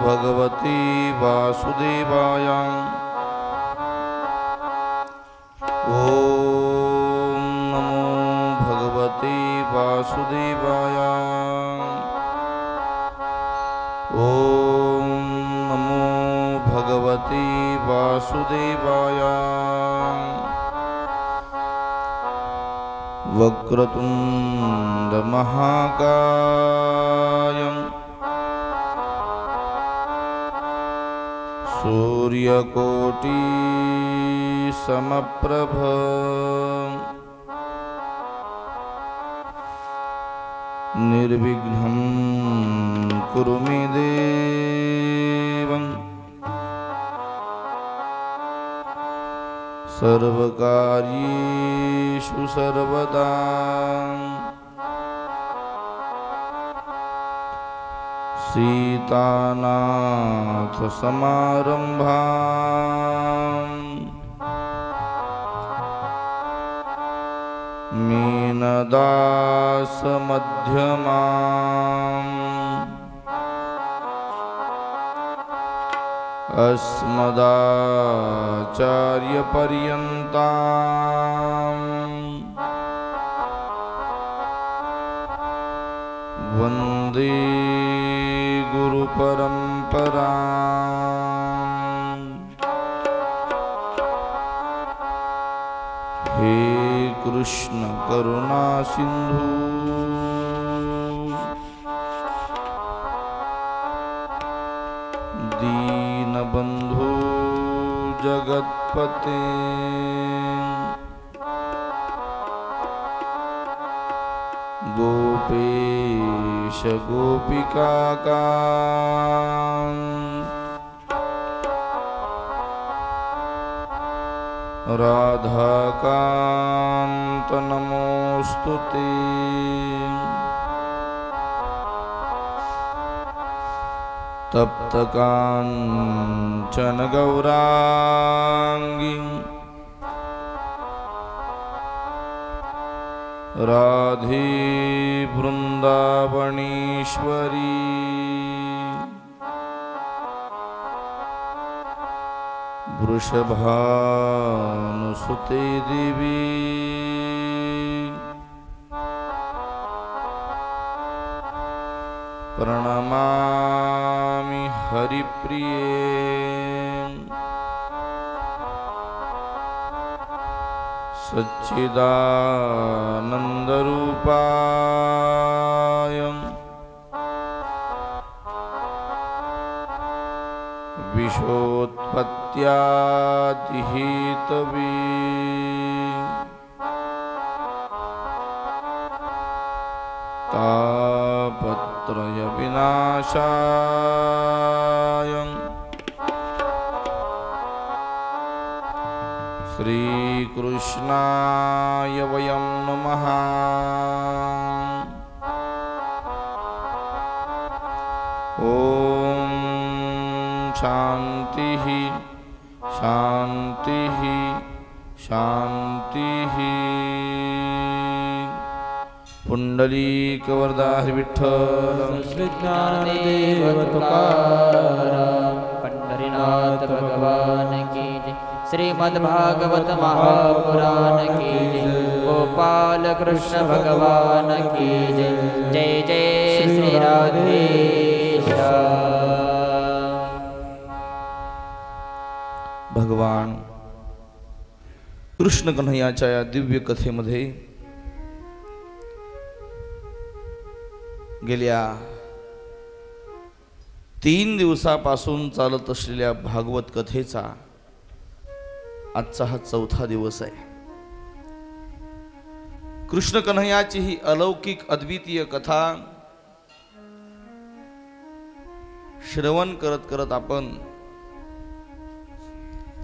भगवते वासुदेवाय। ओम नमो भगवते वासुदेवाय। ओम नमो भगवते वासुदेवाय। वक्रतुंड महाकाय सूर्यकोटि समप्रभ निर्विघ्नं कुरु मे देव। सर्वकार्येषु सर्वदा सीतानाथ समारंभां मीनदास मध्यमाम् अस्मदाचार्य पर्यन्तां वन्दे गुरु परम्पराम्। हे कृष्ण करुणा सिंधु दीनबंधु जगत्पते गोपेश गोपिकान्त राधाकान्त नमोस्तुते। तप्तकाञ्चन गौरांगी राधे वृंदावनेश्वरी वृषभानुसुते देवी प्रणमामि हरिप्रिये। सच्चिदानन्दरूपाय विश्वोत्पत्त्यादिहेतवे तापत्रय विनाशाय श्रीकृष्णाय वयं नमः। ओम शांति शांति शांति। पुंडलीकवरदा हरि विठ्ठल श्री ज्ञानदेव तुकाराम पंढरीनाथ भगवान की जय। श्रीमद्भागवत महापुराण की जय। गोपाल कृष्ण भगवान की जय। जय जय श्री राधेश्याम। भगवान कृष्ण कन्हैयाच्या या दिव्य कथेमध्ये गेल्या 3 दिवसापासून चालत असलेल्या भागवत कथेचा आजचा हा 4था दिवस आहे। कृष्ण कन्हैयाची ही अलौकिक अद्वितीय कथा श्रवण करत करत आपण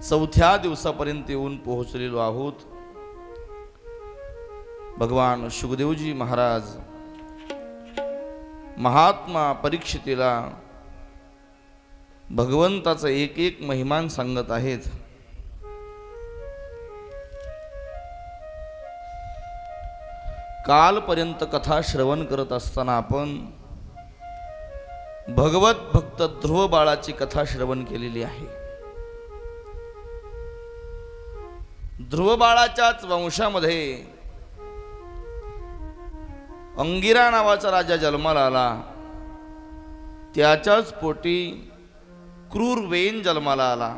4थ्या दिवसापर्यंत येऊन पोहोचलेलो आहोत। भगवान शुकदेवजी महाराज महात्मा परीक्षितीला भगवंताचा एक एक महिमान सांगत आहेत। कालपर्यंत कथा श्रवण करत असताना आपण भगवत भक्त ध्रुव बाळाची कथा श्रवण केलेली आहे. ध्रुव बाळाच्याच वंशामध्ये अंगिरा नावाचा राजा जन्माला आला. त्याच्याच पोटी क्रूर वेन जन्माला आला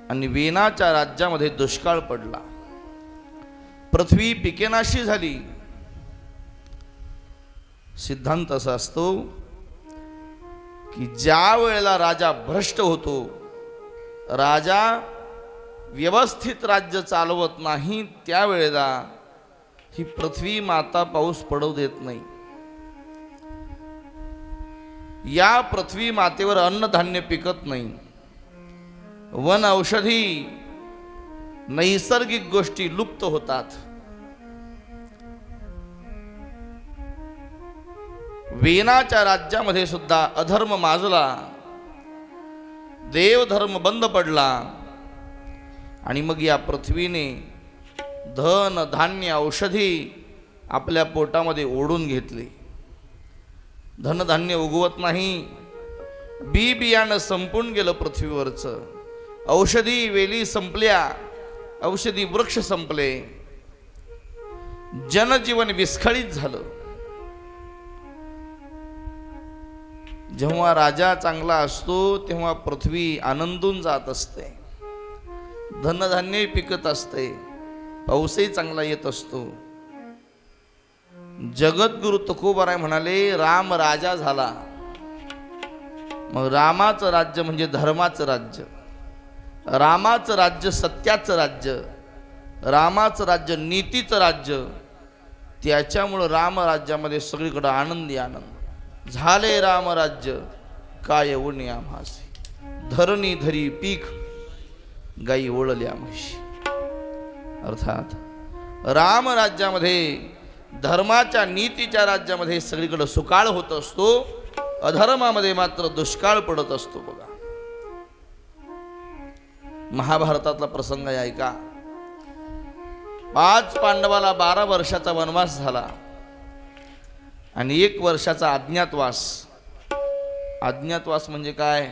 आणि वेनाच्या राज्यामध्ये दुष्काळ पडला. पृथ्वी पिकेनाशी झाली. सिद्धांत असा असतो की ज्या वेळेला राजा भ्रष्ट होतो, राजा व्यवस्थित राज्य चालवत नाही, त्यावेळेला ही पृथ्वी माता पाऊस पडू देत नाही. या पृथ्वी मातेवर अन्नधान्य पिकत नाही. वन औषधी नैसर्गिक गोष्टी लुप्त होतात. वेनाच्या राज्यामध्ये सुद्धा अधर्म माजला, देवधर्म बंद पडला आणि मग या पृथ्वीने धन धान्य औषधी आपल्या पोटामध्ये ओढून घेतले. धनधान्य उगवत नाही. बी बियाणं संपून गेलं पृथ्वीवरचं. औषधी वेली संपल्या, औषधी वृक्ष संपले, जनजीवन विस्खळीत झालं. जेव्हा राजा चांगला असतो तेव्हा पृथ्वी आनंदून जात असते, धनधान्य पिकत असते, पाऊसही चांगला येत असतो. जगद्गुरु तुकोबाराय म्हणाले, राम राजा झाला. मग रामाचं राज्य म्हणजे धर्माचं राज्य, रामाचं राज्य सत्याचं राज्य, रामाचं राज्य नीतीचं राज्य. त्याच्यामुळं रामराज्यामध्ये सगळीकडे आनंदी आनंद. झाले रामराज्य काय उणी आम्हासी, धरणी धरी पीक गाई ओळल्या म्हशी. अर्थात रामराज्यामध्ये, धर्माच्या नीतीच्या राज्यामध्ये सगळीकडे सुकाळ होत असतो, अधर्मामध्ये मात्र दुष्काळ पडत असतो. बघा, महाभारतातला प्रसंग आहे ऐका. 5 पांडवाला 12 वर्षाचा वनवास झाला आणि 1 वर्षाचा अज्ञातवास. अज्ञातवास म्हणजे काय?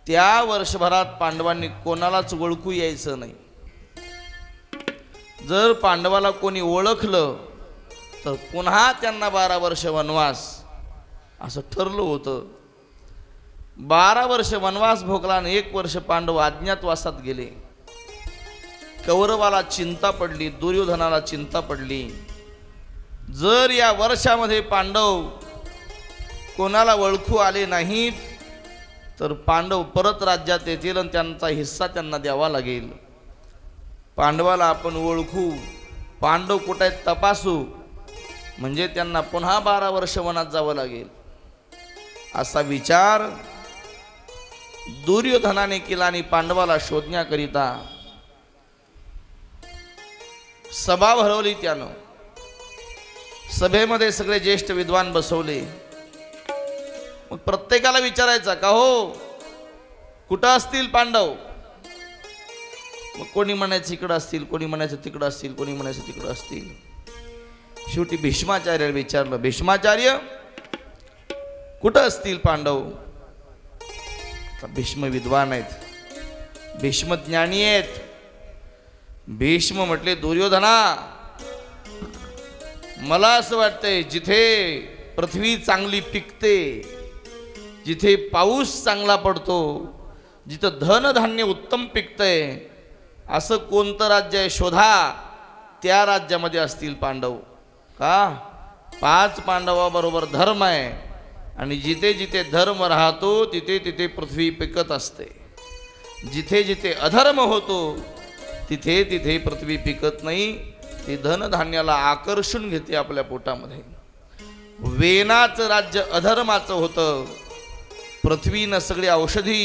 त्या वर्षभरात पांडवांनी कोणालाच ओळखू यायचं नाही. जर पांडवाला कोणी ओळखलं तर पुन्हा त्यांना 12 वर्ष वनवास असं ठरलं होतं. 12 वर्ष वनवास भोगला आणि 1 वर्ष पांडव अज्ञातवासात गेले. कौरवाला चिंता पडली, दुर्योधनाला चिंता पडली. जर या वर्षामध्ये पांडव कोणाला ओळखू आले नाहीत तर पांडव परत राज्यात येतील आणि त्यांचा हिस्सा त्यांना द्यावा लागेल. पांडवाला आपण ओळखू, पांडव कुठे आहेत तपासू, म्हणजे त्यांना पुन्हा 12 वर्ष वनात जावं लागेल. असा विचार दुर्योधनाने केला आणि पांडवाला शोधण्याकरिता सभा भरवली. त्यानं सभेमध्ये सगळे ज्येष्ठ विद्वान बसवले. मग प्रत्येकाला विचारायचा का हो कुठं असतील पांडव? मग कोणी म्हणायचं इकडं असतील, कोणी म्हणायचं तिकडं असतील, कोणी म्हणायचं तिकडं असतील. शेवटी भीष्माचार्याला विचारलं, भीष्माचार्य कुठं असतील पांडव? भीष्म विद्वान आहेत, भीष्म ज्ञानी आहेत. भीष्म म्हटले, दुर्योधना मला असं वाटतंय जिथे पृथ्वी चांगली पिकते, जिथे पाऊस चांगला पडतो, जिथं धनधान्य उत्तम पिकतंय, असं कोणतं राज्य आहे शोधा, त्या राज्यामध्ये असतील पांडव. का? 5 पांडवाबरोबर धर्म आहे आणि जिथे जिथे धर्म राहतो तिथे तिथे पृथ्वी पिकत असते. जिथे जिथे अधर्म होतो तिथे तिथे पृथ्वी पिकत नाही. ती धनधान्याला आकर्षून घेते आपल्या पोटामध्ये. वेनाचं राज्य अधर्माचं होतं. पृथ्वीनं सगळी औषधी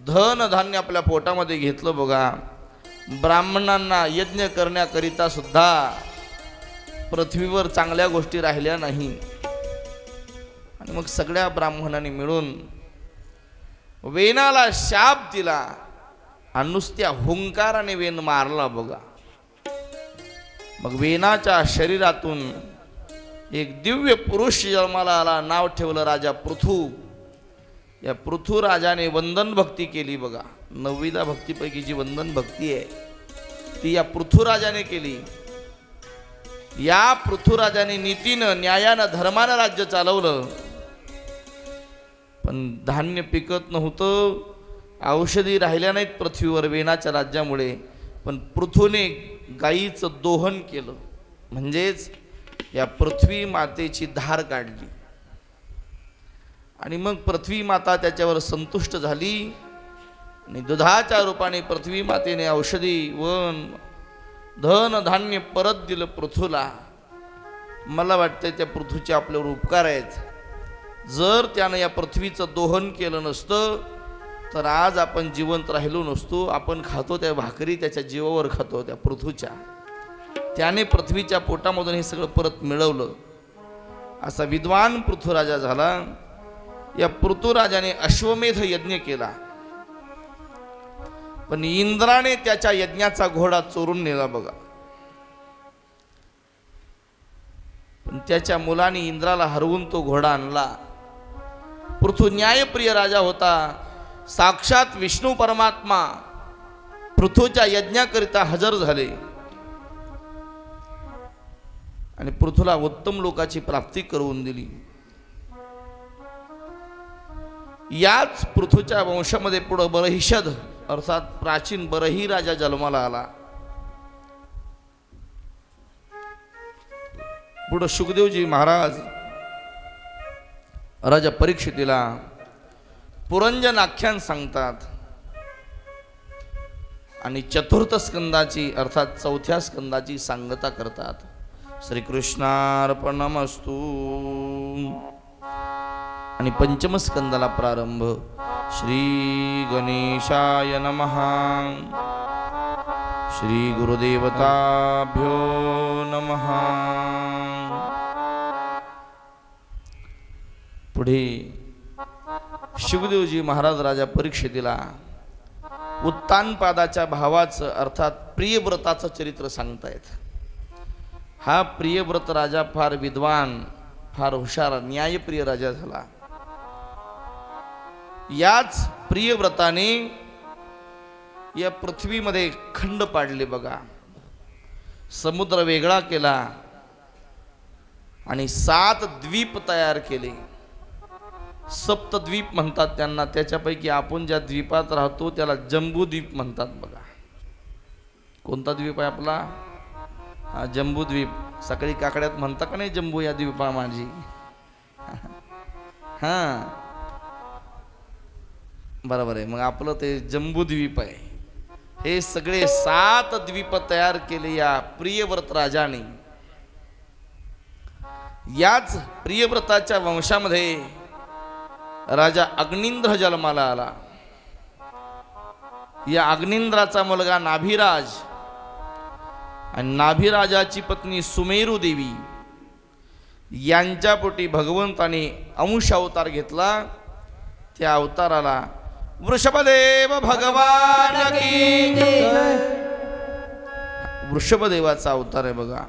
धनधान्य आपल्या पोटामध्ये घेतलं. बघा, ब्राह्मणांना यज्ञ करण्याकरिता सुद्धा पृथ्वीवर चांगल्या गोष्टी राहिल्या नाही. आणि मग सगळ्या ब्राह्मणांनी मिळून वेनाला शाप दिला आणि नुसत्या हुंकाराने वेन मारला. बघा, मग वेनाच्या शरीरातून एक दिव्य पुरुष जन्माला आला, नाव ठेवलं राजा पृथू. या पृथू राजाने वंदन भक्ती केली बघा. 9वी भक्तीपैकी जी वंदन भक्ती आहे ती या पृथ्वीराजाने केली. या पृथ्वीराजाने नीतीनं, न्यायानं, धर्मानं राज्य चालवलं. पण धान्य पिकत नव्हतं, औषधी राहिल्या नाहीत पृथ्वीवर वेनाच्या राज्यामुळे. पण पृथूने गायीचं दोहन केलं, म्हणजेच या पृथ्वी मातेची धार काढली. आणि मग पृथ्वी माता त्याच्यावर संतुष्ट झाली आणि दुधाच्या रूपाने पृथ्वी मातेने औषधी वन धन धान्य परत दिलं पृथूला. मला वाटतं त्या पृथूचे आपल्यावर उपकार आहेत. जर त्यानं या पृथ्वीचं दोहन केलं नसतं तर आज आपण जिवंत राहिलो नसतो. आपण खातो त्या भाकरी त्याच्या जीवावर खातो, त्या पृथूच्या. त्याने पृथ्वीच्या पोटामधून हे सगळं परत मिळवलं. असा विद्वान पृथ्वीराजा झाला. या पृथ्वीराजाने अश्वमेध यज्ञ केला, पण इंद्राने त्याच्या यज्ञाचा घोडा चोरून नेला बघा. पण त्याच्या मुलाने इंद्राला हरवून तो घोडा आणला. पृथू न्यायप्रिय राजा होता. साक्षात विष्णू परमात्मा पृथूच्या यज्ञाकरिता हजर झाले आणि पृथूला उत्तम लोकाची प्राप्ती करून दिली. याच पृथूच्या वंशामध्ये पुढं बरहिषद अर्थात प्राचीन बरही राजा जन्माला आला. पुढं शुकदेवजी महाराज राजा परीक्षितीला पुरंजन आख्यान सांगतात आणि चतुर्थ स्कंदाची अर्थात चौथ्या स्कंदाची सांगता करतात. श्रीकृष्णार्पणमस्तु. आणि पंचम स्कंदाला प्रारंभ. श्री गणेशाय नमः. श्री गुरुदेवताभ्यो नमः. पुढे शुकदेवजी महाराज राजा परीक्षितीला उत्तानपादाच्या भावाचं अर्थात प्रियव्रताचं चरित्र सांगतायत. हा प्रियव्रत राजा फार विद्वान, फार हुशार, न्यायप्रिय राजा झाला. याच प्रियव्रताने या पृथ्वीमध्ये खंड पाडले बघा. समुद्र वेगळा केला आणि 7 द्वीप तयार केले. सप्तद्वीप म्हणतात त्यांना. त्याच्यापैकी आपण ज्या द्वीपात राहतो त्याला जम्बूद्वीप म्हणतात बघा. कोणता द्वीप आहे आपला? हा जम्बूद्वीप. सकाळी काकड्यात म्हणता का नाही जम्बू या द्वीपा माझी? हा बरोबर आहे. मग आपलं ते जम्बूद्वीप आहे. हे सगळे 7 द्वीप तयार केले या प्रियव्रत राजाने. याच प्रियव्रताच्या वंशामध्ये राजा अग्निंद्र जन्माला आला. या अग्निंद्राचा मुलगा नाभिराज आणि नाभिराजाची पत्नी सुमेरू देवी यांच्या पोटी भगवंताने अंश अवतार घेतला. त्या अवताराला वृषभदेव भगवान की जय. वृषभदेवाचा अवतार आहे बघा.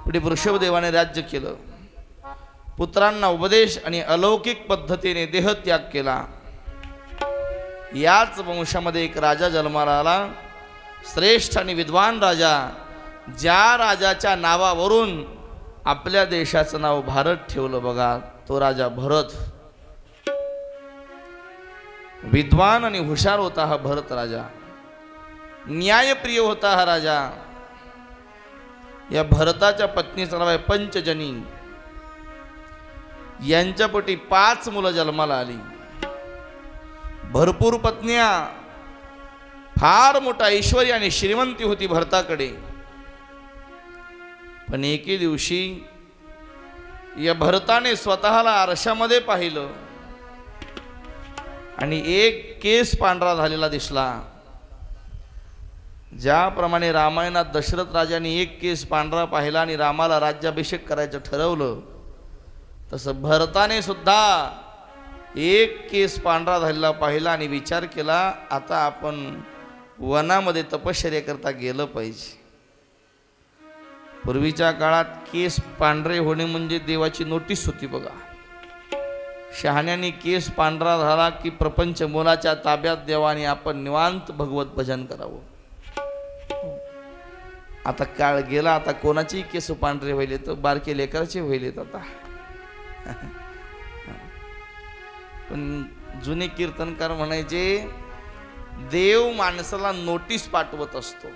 पुढे वृषभदेवाने राज्य केलं. पुत्रांना उपदेश आणि अलौकिक पद्धतीने देहत्याग केला. याच वंशामध्ये एक राजा जन्माला आला, श्रेष्ठ आणि विद्वान राजा. ज्या राजाच्या नावावरून आपल्या देशाचं नाव भारत ठेवलं बघा, तो राजा भरत. विद्वान आणि हुशार होता हा भरत राजा. न्यायप्रिय होता हा राजा. या भरताच्या पत्नीचं नाव आहे पंचजनी. यांच्या पोटी 5 मुलं जन्माला आली. भरपूर पत्न्या, फार मोठा ऐश्वर्य आणि श्रीमंती होती भरताकडे. पण एके दिवशी या भरताने स्वतःला आरशामध्ये पाहिलं आणि एक केस पांढरा झालेला दिसला. ज्याप्रमाणे रामायणात दशरथ राजाने एक केस पांढरा पाहिला आणि रामाला राज्याभिषेक करायचं ठरवलं, तसं भरताने सुद्धा एक केस पांढरा झालेला पाहिला आणि विचार केला, आता आपण वनामध्ये तपश्चर्या करता गेलं पाहिजे. पूर्वीच्या काळात केस पांढरे होणे म्हणजे देवाची नोटीस होती बघा. शहाण्याने केस पांढरा झाला की प्रपंच मुलाच्या ताब्यात द्यावा आणि आपण निवांत भगवत भजन करावं. आता काळ गेला, आता कोणाची केस पांढरे व्हायले तर बारके लेकराचे व्हायलेत आता. पण जुने कीर्तनकार म्हणायचे देव माणसाला नोटीस पाठवत असतो.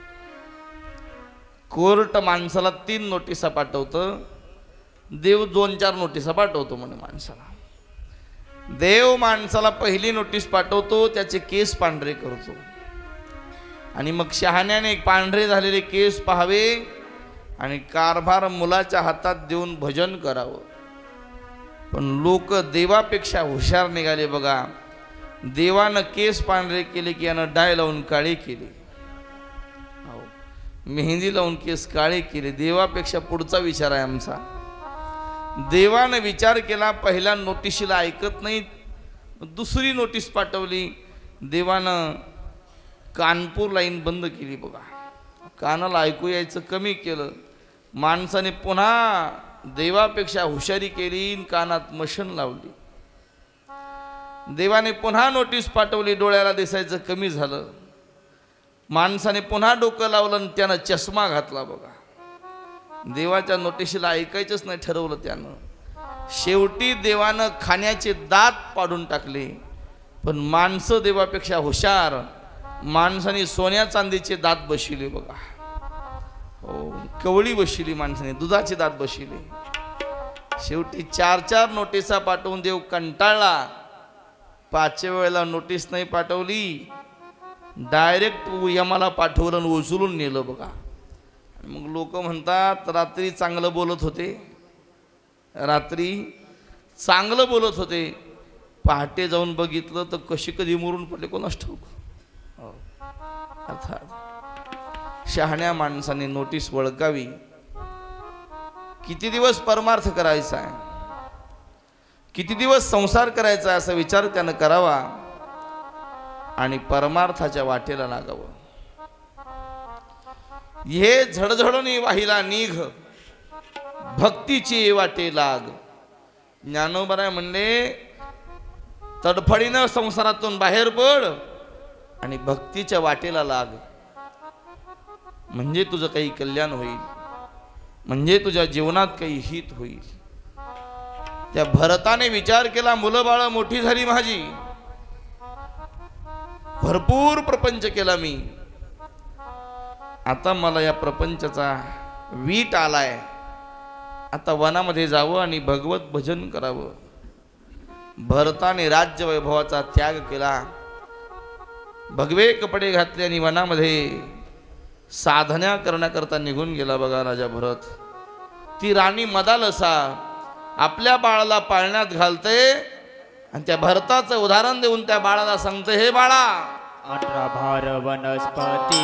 कोर्ट माणसाला 3 नोटिसा पाठवतं, देव 2-4 नोटिसा पाठवतो म्हणे माणसाला. देव माणसाला पहिली नोटीस पाठवतो, त्याचे केस पांढरे करतो आणि मग शहाण्याने पांढरे झालेले केस पाहावे आणि कारभार मुलाच्या हातात देऊन भजन करावं. पण लोक देवापेक्षा हुशार निघाले बघा. देवानं केस पांढरे केले की यानं डाय लावून काळे केले, मेहंदी लावून केस काळे केले. देवापेक्षा पुढचा विचार आहे आमचा. देवानं विचार केला, पहिल्या नोटिशीला ऐकत नाहीत, दुसरी नोटीस पाठवली. देवानं कानपूर लाईन बंद केली बघा. कानाला ऐकू यायचं कमी केलं. माणसाने पुन्हा देवापेक्षा हुशारी केली, कानात मशीन लावली. देवाने पुन्हा नोटीस पाठवली, डोळ्याला दिसायचं कमी झालं. माणसाने पुन्हा डोकं लावलं आणि त्यानं चष्मा घातला बघा. देवाच्या नोटिशीला ऐकायचंच नाही ठरवलं त्यानं. शेवटी देवानं खाण्याचे दात पाडून टाकले. पण माणसं देवापेक्षा हुशार. माणसाने सोन्या चांदीचे दात बसविले बघा. हो, कवळी बसविली माणसाने, दुधाचे दात बसविले. शेवटी 4-4 नोटिसा पाठवून देव कंटाळला. 5व्या वेळेला नोटीस नाही पाठवली, डायरेक्ट यमाला पाठवलं आणि उचलून नेलं बघा. मग लोक म्हणतात रात्री चांगलं बोलत होते, रात्री चांगलं बोलत होते, पहाटे जाऊन बघितलं तर कशी कधी मरून पडले कोणास ठाऊक. अर्थात शहाण्या माणसाने नोटीस वळकावी. किती दिवस परमार्थ करायचा आहे, किती दिवस संसार करायचा आहे असा विचार त्यानं करावा आणि परमार्थाच्या वाटेला लागावं. हे झडझडून वाहिला निघ, भक्तीची वाटे लाग. ज्ञानोबराय म्हणले तडफडीनं संसारातून बाहेर पड आणि भक्तीच्या वाटेला लाग, म्हणजे तुझं काही कल्याण होईल, म्हणजे तुझ्या जीवनात काही हित होईल. त्या भरताने विचार केला, मुलं बाळ मोठी झाली माझी, भरपूर प्रपंच केला मी, आता मला या प्रपंचाचा वीट आलाय, आता वनामध्ये जावं आणि भगवत भजन करावं. भरताने राज्य वैभवाचा त्याग केला, भगवे कपडे घातले आणि वनामध्ये साधना करण्याकरता निघून गेला बघा राजा भरत. ती राणी मदालसा आपल्या बाळाला पाळण्यात घालते आणि त्या भरताचं उदाहरण देऊन त्या बाळाला सांगते, हे बाळा 18 भार वनस्पती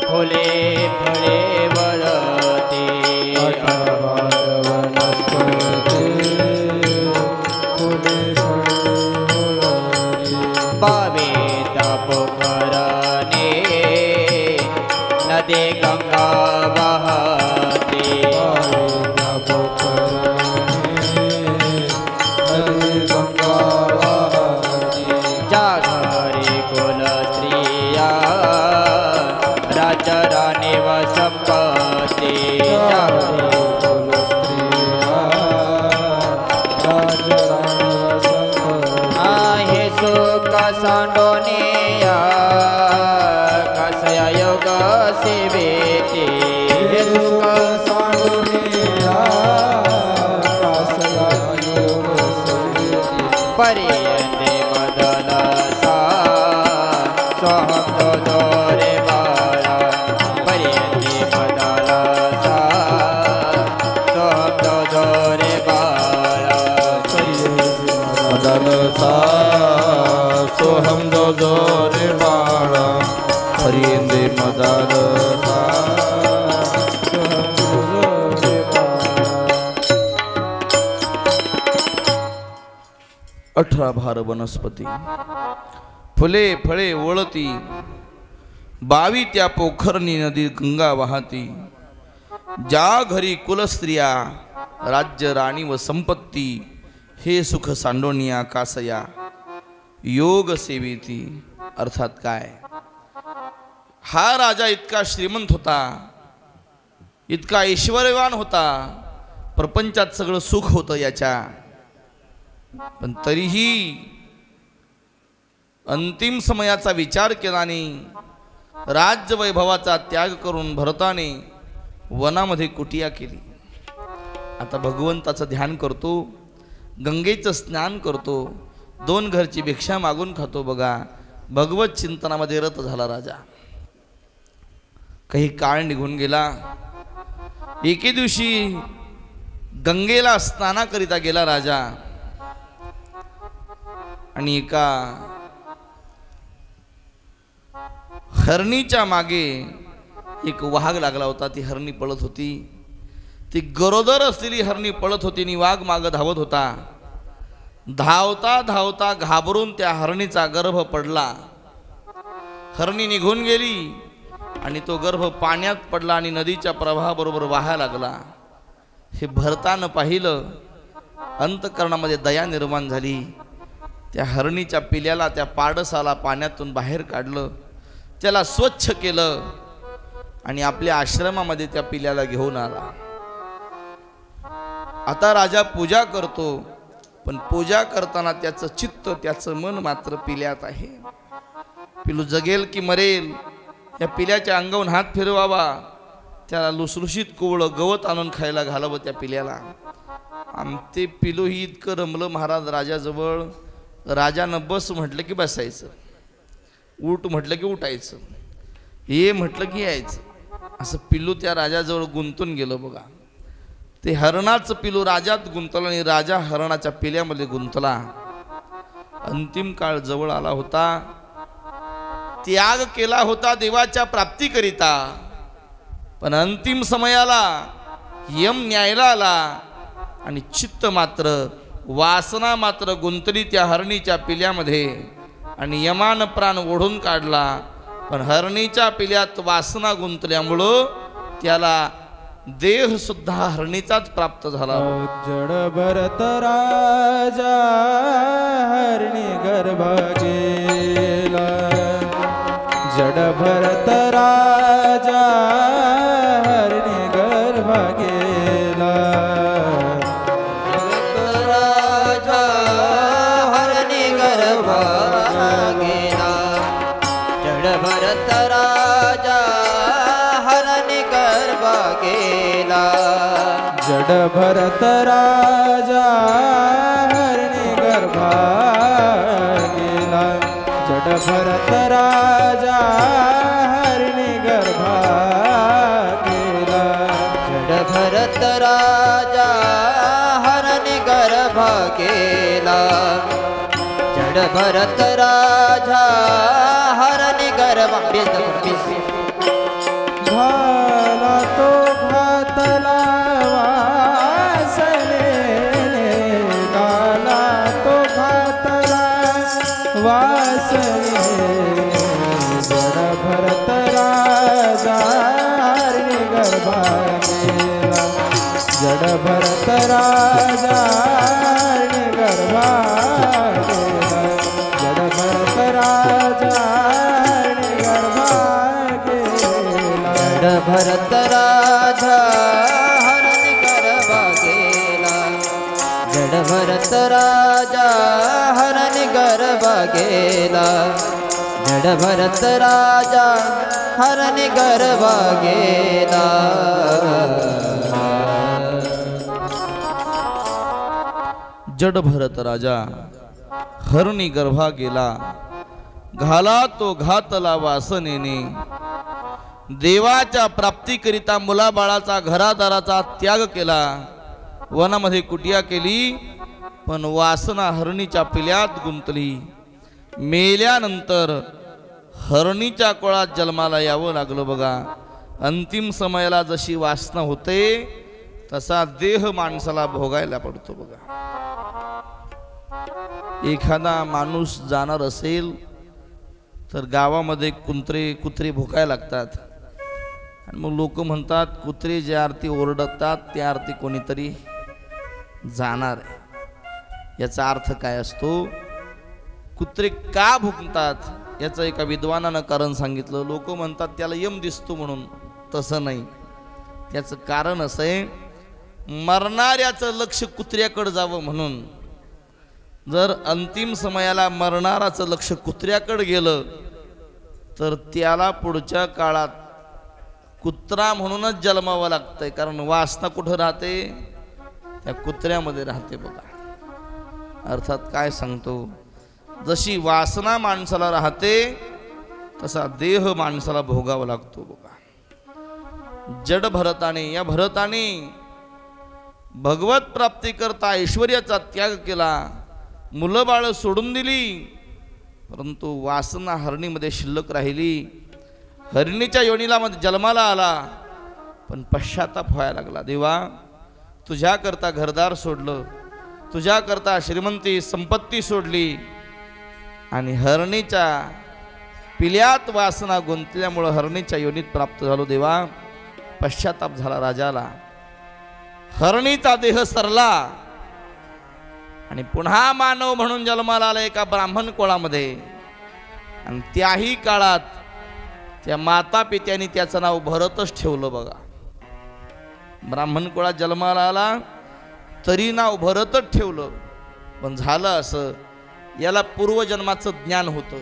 फुले फळे वळते, 18 भार वनस्पती फुले फळे वळते, 22 पोखरणे नदी गंगा वाहते, 22 पोखरणे नदी गंगा वाहते, ज्या घरी कुल स्त्रिया राजा राणी व संपत्ती, ज्या घरी कुल स्त्रिया राजराणी संपत्ती, आहे सुख सांडोनिया कसया योग सेवेते, हे सुख सांडुनिया कासया योग सेवेते, पर्यंते मदलसा सोहम जोरे बाळा, पर्यंते मदलसा सोहम जोरे बाळा, मदलसा सोहम जो रे बाळा, हरिंदे मदलसा सोहम जो रे बाळा. 18 भार वनस्पती फुले फळे वळती, 22 त्या पोखरणी नदी गंगा वाहती, ज्या घरी कुलस्त्रिया राज्य राणी व संपत्ती हे सुख सांडोनिया कासया योग सेवेती. अर्थात काय, हा राजा इतका श्रीमंत होता, इतका ऐश्वर्यवान होता, प्रपंचात सगळं सुख होतं याच्या, पण तरीही अंतिम समयाचा विचार केला नाही. राज्य वैभवाचा त्याग करून भरताने वनामध्ये कुटिया केली. आता भगवंताचं ध्यान करतो, गंगेचं स्नान करतो, 2 घरची भिक्षा मागून खातो. बघा, भगवत चिंतनामध्ये रत झाला राजा. काही काळ निघून गेला. एके दिवशी गंगेला स्नानाकरिता गेला राजा आणि एका हरणीच्या मागे एक वाघ लागला होता. ती हरणी पळत होती. ती गरोदर असलेली हरणी पळत होती आणि वाघ मागे धावत होता. धावता धावता घाबरून त्या हरणीचा गर्भ पडला. हरणी निघून गेली आणि तो गर्भ पाण्यात पडला आणि नदीच्या प्रवाहाबरोबर वाहायला लागला. हे भरतानं पाहिलं, अंतःकरणामध्ये दया निर्माण झाली. त्या हरणीच्या पिल्याला, त्या पाडसाला पाण्यातून बाहेर काढलं, त्याला स्वच्छ केलं आणि आपल्या आश्रमामध्ये त्या पिल्याला घेऊन आला. आता राजा पूजा करतो, पण पूजा करताना त्याचं चित्त, त्याचं मन मात्र पिल्यात आहे. पिलू जगेल की मरेल, या पिल्याच्या अंगावरून हात फिरवावा, त्याला लुसलुशीत कोवळं गवत आणून खायला घालावं त्या पिल्याला. ते पिलू ही इतकं रमलं महाराज राजाजवळ. राजानं बस म्हटलं की बसायचं, उठ म्हटलं की उठायचं, ये म्हटलं की यायचं. असं पिल्लू त्या राजाजवळ गुंतून गेलं. बघा, ते हरणाचं पिलू राजात गुंतलं आणि राजा हरणाच्या पिल्यामध्ये गुंतला. अंतिम काळ जवळ आला होता. त्याग केला होता देवाच्या प्राप्तीकरिता, पण अंतिम समयाला यम न्यायला आला आणि चित्त मात्र, वासना मात्र गुंतली त्या हरणीच्या पिल्यामध्ये आणि यमान प्राण ओढून काढला. पण हरणीच्या पिल्यात वासना गुंतल्यामुळं त्याला देह सुद्धा हरणीचाच प्राप्त झाला. जड भरत राजा हरणी गर्भ गेला. जड भरत राजा हरणी गर्भ गेला. राजा हरणी गर्भ गेला. जड भरत राजा हरणी गर्भ गेला. जड भरत राजा हरणी गर्भ गेला. जड भरत राजा हरणी गर्भ गेला. जड भरत राजा हरणी गर्भ गेला. जड भरत राजा हरणी गर्भ घाला तो घातला वासने. घाला तो घातला वासने. जड भरत राजा हरणी गर्भ गेला. जड भरत राजा हरणी गर्भ गेला. जड भरत राजा हरणी गर्भ गेला. जड भरत राजा हरणी गर्भ गेला. जड भरत राजा हरणी गर्भ गेला. जड भरत राजा हरणी गर्भ गेला. जड भरत राजा हरणी गर्भा गेला. घाला तो घातला वासनेने. देवाच्या प्राप्तीकरिता मुलाबाळाचा, घरादाराचा त्याग केला, वनामध्ये कुटिया केली, पण वासना हरणीच्या पिल्यात गुंतली. मेल्यानंतर हरणीच्या कोळात जन्माला यावं लागलं. बघा, अंतिम समयाला जशी वासना होते तसा देह माणसाला भोगायला पडतो. बघा, एखादा माणूस जाणार असेल तर गावामध्ये कुत्रे भुकायला लागतात. आणि मग लोक म्हणतात कुत्रे ज्या अर्थी ओरडतात त्या अर्थी कोणीतरी जाणार आहे. याचा अर्थ काय असतो? कुत्रे का भुंकतात याचं एका विद्वानानं कारण सांगितलं. लोक म्हणतात त्याला यम दिसतो म्हणून. तसं नाही. त्याचं कारण असं आहे, मरणाऱ्याचं लक्ष कुत्र्याकडे जावं म्हणून. जर अंतिम समयाला मरणाराचं लक्ष कुत्र्याकडे गेलं तर त्याला पुढच्या काळात कुत्रा म्हणूनच जन्मावं लागतंय. कारण वासना कुठं राहते? त्या कुत्र्यामध्ये राहते बघा. अर्थात काय सांगतो, जशी वासना माणसाला राहते तसा देह माणसाला भोगावा लागतो बघा. जड भरताने, या भरताने भगवत प्राप्ती करता ऐश्वर्याचा त्याग केला, मुलं बाळ सोडून दिली, परंतु वासना हरणीमध्ये शिल्लक राहिली. हरणीच्या योनीला मध्ये जन्माला आला, पण पश्चाताप व्हायला लागला. देवा, तुझ्याकरता घरदार सोडलं, तुझ्याकरता श्रीमंती संपत्ती सोडली, आणि हरणीच्या पिल्यात वासना गुंतल्यामुळं हरणीच्या योनीत प्राप्त झालो. देवा, पश्चाताप झाला राजाला. हरणीचा देह सरला आणि पुन्हा मानव म्हणून जन्माला आला एका ब्राह्मण कुळामध्ये. आणि त्याही काळात त्या माता पित्यांनी त्याचं नाव भरतच ठेवलं बघा. ब्राह्मण कुळात जन्माला आला तरी नाव भरतच ठेवलं. पण झालं असं, याला पूर्वजन्माचं ज्ञान होतं.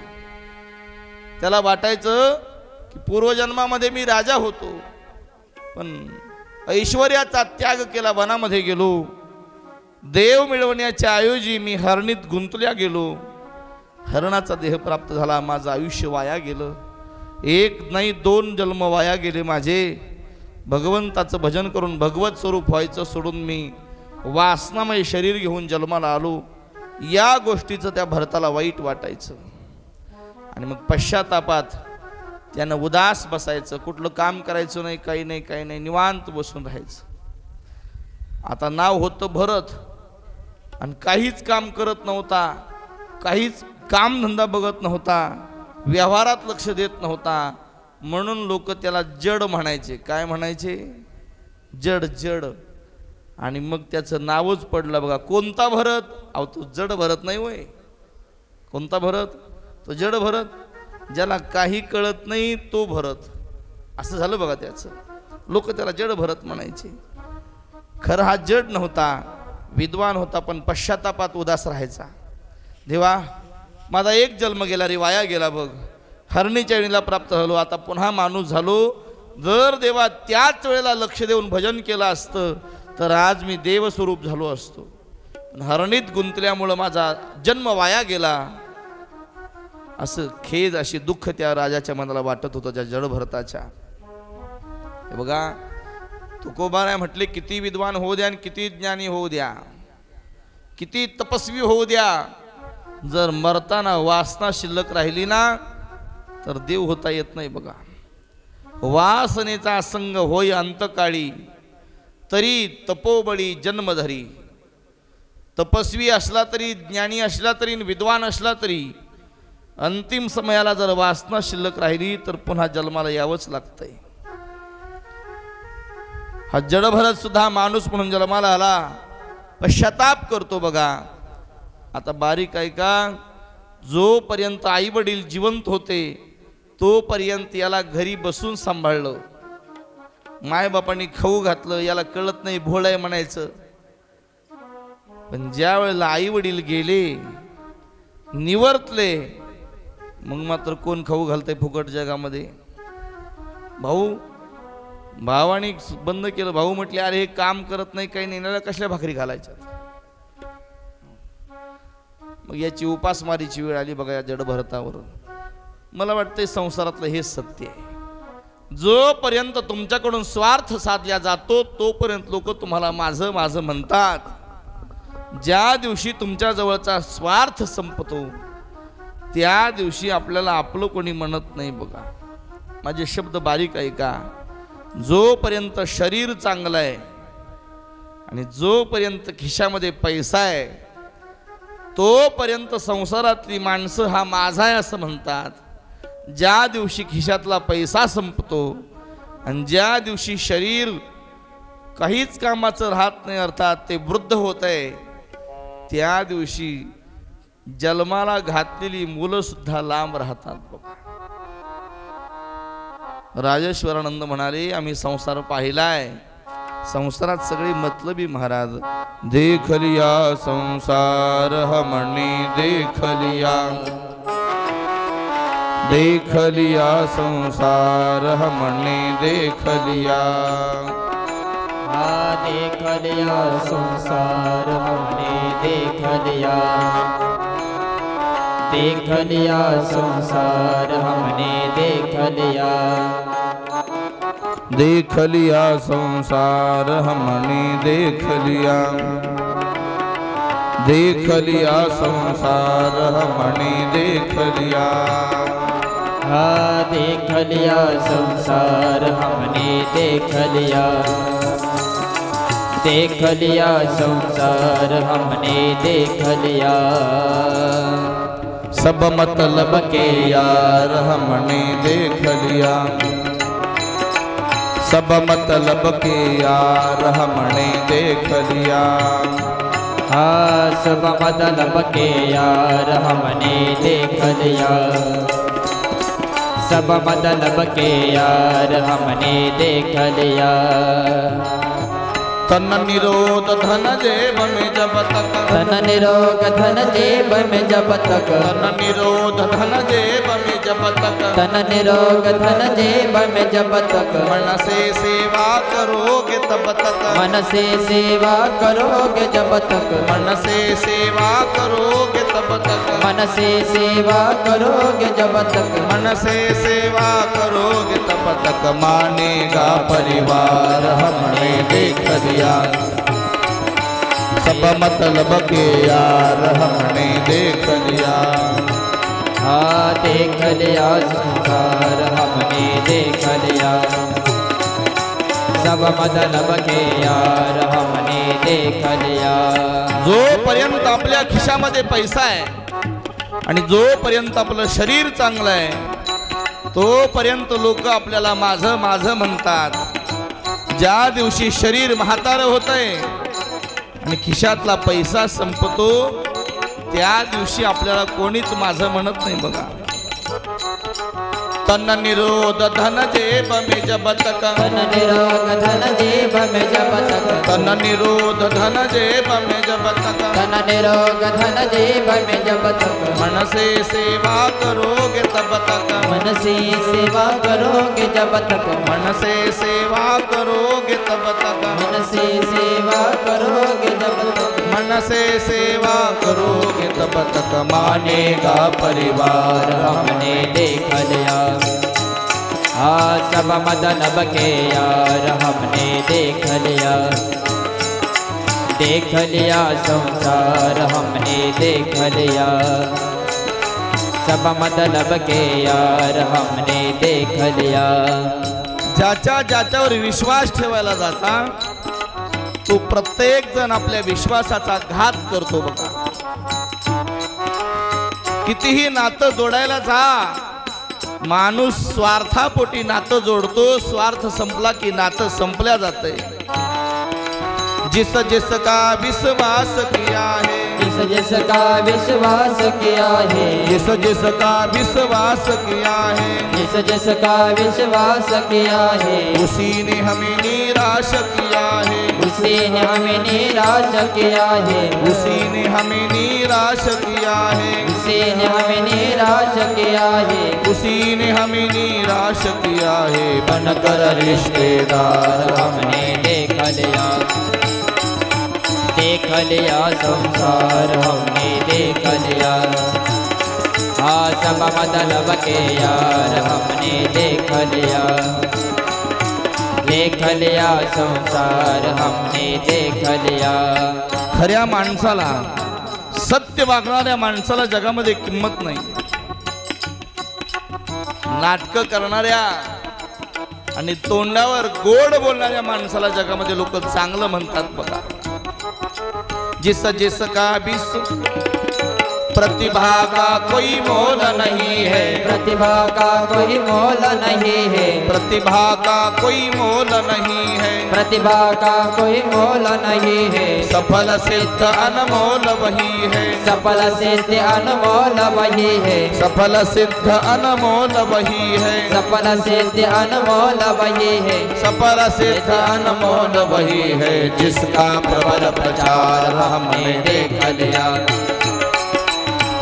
त्याला वाटायचं की पूर्वजन्मामध्ये मी राजा होतो, पण ऐश्वर्याचा त्याग केला, वनामध्ये गेलो, देव मिळवण्याच्या ऐवजी मी हरणीत गुंतल्या गेलो, हरणाचा देह प्राप्त झाला, माझं आयुष्य वाया गेलं. एक नाही 2 जन्म वाया गेले माझे. भगवंताचं भजन करून भगवत स्वरूप व्हायचं सोडून मी वासनामय शरीर घेऊन जन्माला आलो. या गोष्टीचं त्या भरताला वाईट वाटायचं. आणि मग पश्चातापात त्यानं उदास बसायचं, कुठलं काम करायचं नाही, काही नाही, काही नाही, निवांत बसून राहायचं. आता नाव होतं भरत, आणि काहीच काम करत नव्हता, काहीच कामधंदा बघत नव्हता, व्यवहारात लक्ष देत नव्हता. म्हणून लोक त्याला जड म्हणायचे. काय म्हणायचे? जड जड. आणि मग त्याचं नावच पडलं बघा. कोणता भरत? अहो, तो जड भरत नाही होय. कोणता भरत? तो जड भरत. ज्याला काही कळत नाही तो भरत, असं झालं बघा त्याचं. लोक त्याला जड भरत म्हणायचे. खरं हा जड नव्हता, विद्वान होता, पण पश्चातापात उदास राहायचा. देवा, माझा एक जन्म गेला रे, वाया गेला बघ. हरणीच्या वेळेला प्राप्त झालो, आता पुन्हा माणूस झालो. जर देवा त्याच वेळेला लक्ष देऊन भजन केलं असतं तर आज मी देवस्वरूप झालो असतो. पण हरणीत गुंतल्यामुळं माझा जन्म वाया गेला, असं खेद, अशी दुःख त्या राजाच्या मनाला वाटत होतं, त्या जड भरताच्या. हे बघा, तुकोबाराय म्हटले, किती विद्वान होऊ द्या आणि किती ज्ञानी होऊ द्या, किती तपस्वी होऊ द्या, जर मरताना वासना शिल्लक राहिली ना तर देव होता येत नाही बघा. वासनेचा संग होय अंतकाळी, तरी तपोबळी जन्मधरी. तपस्वी असला तरी, ज्ञानी असला तरी, विद्वान असला तरी, अंतिम समयाला जर वासना शिल्लक राहिली तर पुन्हा जन्माला यावंच लागतंय. हा जडभरत सुद्धा माणूस म्हणून जन्माला आला, पश्चाताप करतो बघा. आता बारीक आहे का, जोपर्यंत आई वडील जिवंत होते तोपर्यंत याला घरी बसून सांभाळलं, मायबापांनी खाऊ घातलं, याला कळत नाही, भोळ आहे म्हणायचं. पण ज्या वेळेला आई वडील गेले, निवर्तले, मग मात्र कोण खाऊ घालतंय फुकट जगामध्ये? भावाने बंद केलं. भाऊ म्हटले, अरे हे काम करत नाही, काही नाही, कसल्या भाकरी घालायच्या? मग याची उपासमारीची वेळ आली बघा या जड भरतावर. मला वाटतंय संसारातलं हे सत्य आहे. जोपर्यंत तुमच्याकडून स्वार्थ साधला जातो तोपर्यंत लोक तुम्हाला माझं माझं म्हणतात. ज्या दिवशी तुमच्या जवळचा स्वार्थ संपतो त्या दिवशी आपल्याला आपलं कोणी म्हणत नाही बघा. माझे शब्द बारीक आहे का, जोपर्यंत शरीर चांगलं आहे आणि जोपर्यंत खिशामध्ये पैसा आहे तोपर्यंत संसारातली माणसं हा माझा आहे असं म्हणतात. ज्या दिवशी खिशातला पैसा संपतो आणि ज्या दिवशी शरीर काहीच कामाचं राहत नाही, अर्थात ते वृद्ध होत आहे, त्या दिवशी जन्माला घातलेली मुलं सुद्धा लांब राहतात बघा. राजेश्वरानंद म्हणाले आम्ही संसार पाहिलाय, संसारात सगळे मतलबी महाराज. देख लिया संसार हमने देख लिया, देख लिया संसार हमने देख लिया. देख लिया संसार हमने देख लिया, देख लिया संसार हमने देख लिया, देख लिया संसार हमने देख लिया, देख लिया संसार हमने देख लिया. देख लिया संसार हमने देख लिया, देख लिया संसार हमने देख लिया. सब मतलब के यार हमने देख लिया, सब मतलब के यार हमने देख लिया. सब मतलब के यार हमने देख लिया, सब मतलब के यार हमने देख लिया. तन निरोध धन जेब में जब तक, धन निरोग धन जेब में जब तक, तन निरोध धन जेब में जब तक, धन निरोग धन जेब में जब तक, मन से सेवा करोगे तब तक, मन से सेवा करोगे जब तक, मन से सेवा करोगे तब तक, मन से सेवा करोगे जब तक, मन से सेवा करोगे तब तक. मानेगा परिवार हमने देख लिया, सब मतलब के यार हमने देख लिया. देख लिया संसार हमने देख लिया, सब मतलब के यार हमने देख लिया. जोपर्यंत आपल्या खिशामध्ये पैसा आहे आणि जोपर्यंत आपलं शरीर चांगलं आहे तोपर्यंत लोक आपल्याला माझं माझं म्हणतात. ज्या दिवशी शरीर म्हातारं होतंय आणि खिशातला पैसा संपतो त्या दिवशी आपल्याला कोणीच माझं म्हणत नाही बघा. तन निरोध धन जेब में जब तक, धन निरोग धन जेब में जब तक, तन निरोध धन जेब में जब तक, धन निरोग धन जेब में जब तक, मन से सेवा करोगे तब तक, मन से सेवा करोगे जब तक, मन से सेवा करोगे तब तक, मन से सेवा करोगे जब तक, मन से सेवा करोगे तब तक. मानेगा परिवार हमने देख लिया, सब मतलब के यार हमने देख लिया, देख लिया संसार हमने देख लिया, सब मतलब के यार हमने देख लिया. ज्याच्या ज्याच्यावर विश्वास ठेवायला जाता तो प्रत्येक जण आपल्या विश्वासाचा घात करतो बघा. कितीही नातं जोडायला जा, माणूस स्वार्थापोटी नातं जोडतो, स्वार्थ संपला की नातं संपल्या जाते. जिस जिसका विश्वास किया है, जिस जिसका विश्वास किया है, जिस जिसका विश्वास किया है, जिस जिसका विश्वास किया है, उसी ने हमें निराश किया है, उसी ने हमें निराश किया है, उसी ने हमें निराश किया है, उसी ने हमें निराश किया है, उसी ने हमें निराश किया है. बनकर रिश्तेदार हमने देख लिया, देख लिया संसार हमने देख लिया, सब मतलब के यार हमने देख लिया, देख लिया संसार हमने देख लिया. खऱ्या माणसाला, सत्य वागणाऱ्या माणसाला जगामध्ये किंमत नाही. नाटकं करणाऱ्या आणि तोंडावर गोड बोलणाऱ्या माणसाला जगामध्ये लोक चांगलं म्हणतात बघा. जिस जिसका प्रतिभा का कोई मोल नहीं है, प्रतिभा का कोई मोल नहीं है, प्रतिभा का कोई मोल नहीं है, प्रतिभा का कोई मोल नहीं है। सफल सिद्ध अनमोल वही है, सफल सिद्ध अनमोल वही है, सफल सिद्ध अनमोल वही है, सफल सिद्ध अनमोल वही है, सफल सिद्ध अनमोल वही है, जिसका प्रबल प्रचार हमने देख लिया।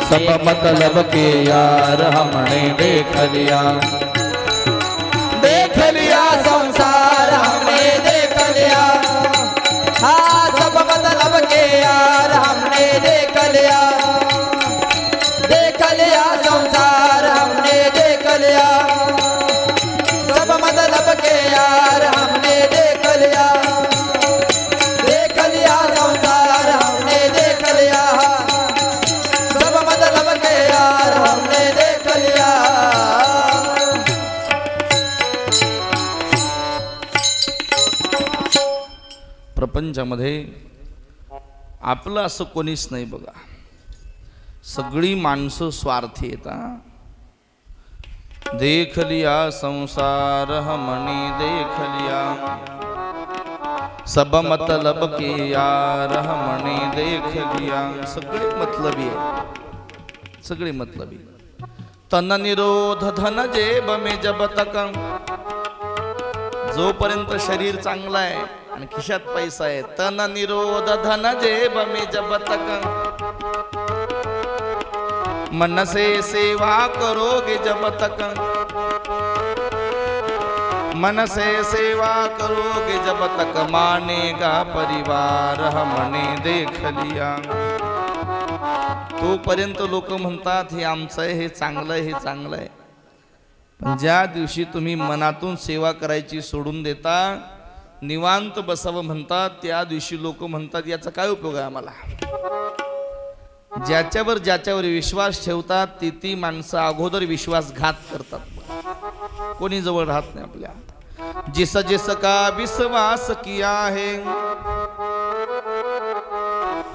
सब मतलब के यार हमने देख लिया, देख लिया संसार हमने देख लिया। हाँ, सब मतलब के यार हमने देख लिया, देख लिया संसार हमने देख लिया। सब मतलब के यार हमने देख लिया, देख लिया संसार हमने देख लिया। सब मतलब के यार हमने देख लिया। प्रपंचामध्ये आपलं असं कोणीच नाही बघा, सगळी माणसं स्वार्थी येतात। देख लिया संसार हमने देख लिया, सब मतलब के यार हमने देख लिया। सगळे मतलबी आहे, सगळे मतलबी। तन निरोध धन जेब में जब तक, जोपर्यंत शरीर चांगला आहे आणि खिशात पैसा आहे, तन निरोध धन जेब में जब तक, मन से सेवा करोगे जब तक, मन से सेवा करोगे जब तक, मानेगा परिवार हमने देख लिया। तोपर्यंत लोक म्हणतात हे आमचं आहे, हे चांगलं आहे, हे चांगलं आहे। पण ज्या दिवशी तुम्ही मनातून सेवा करायची सोडून देता, निवांत बसावं म्हणतात, त्या दिवशी लोक म्हणतात याचा काय उपयोग आहे आम्हाला। ज्याच्यावर विश्वास ठेवतात ती माणसं अगोदर विश्वासघात करतात, कोणी जवळ राहत नाही आपल्या। जिस जिस का विश्वास किया है,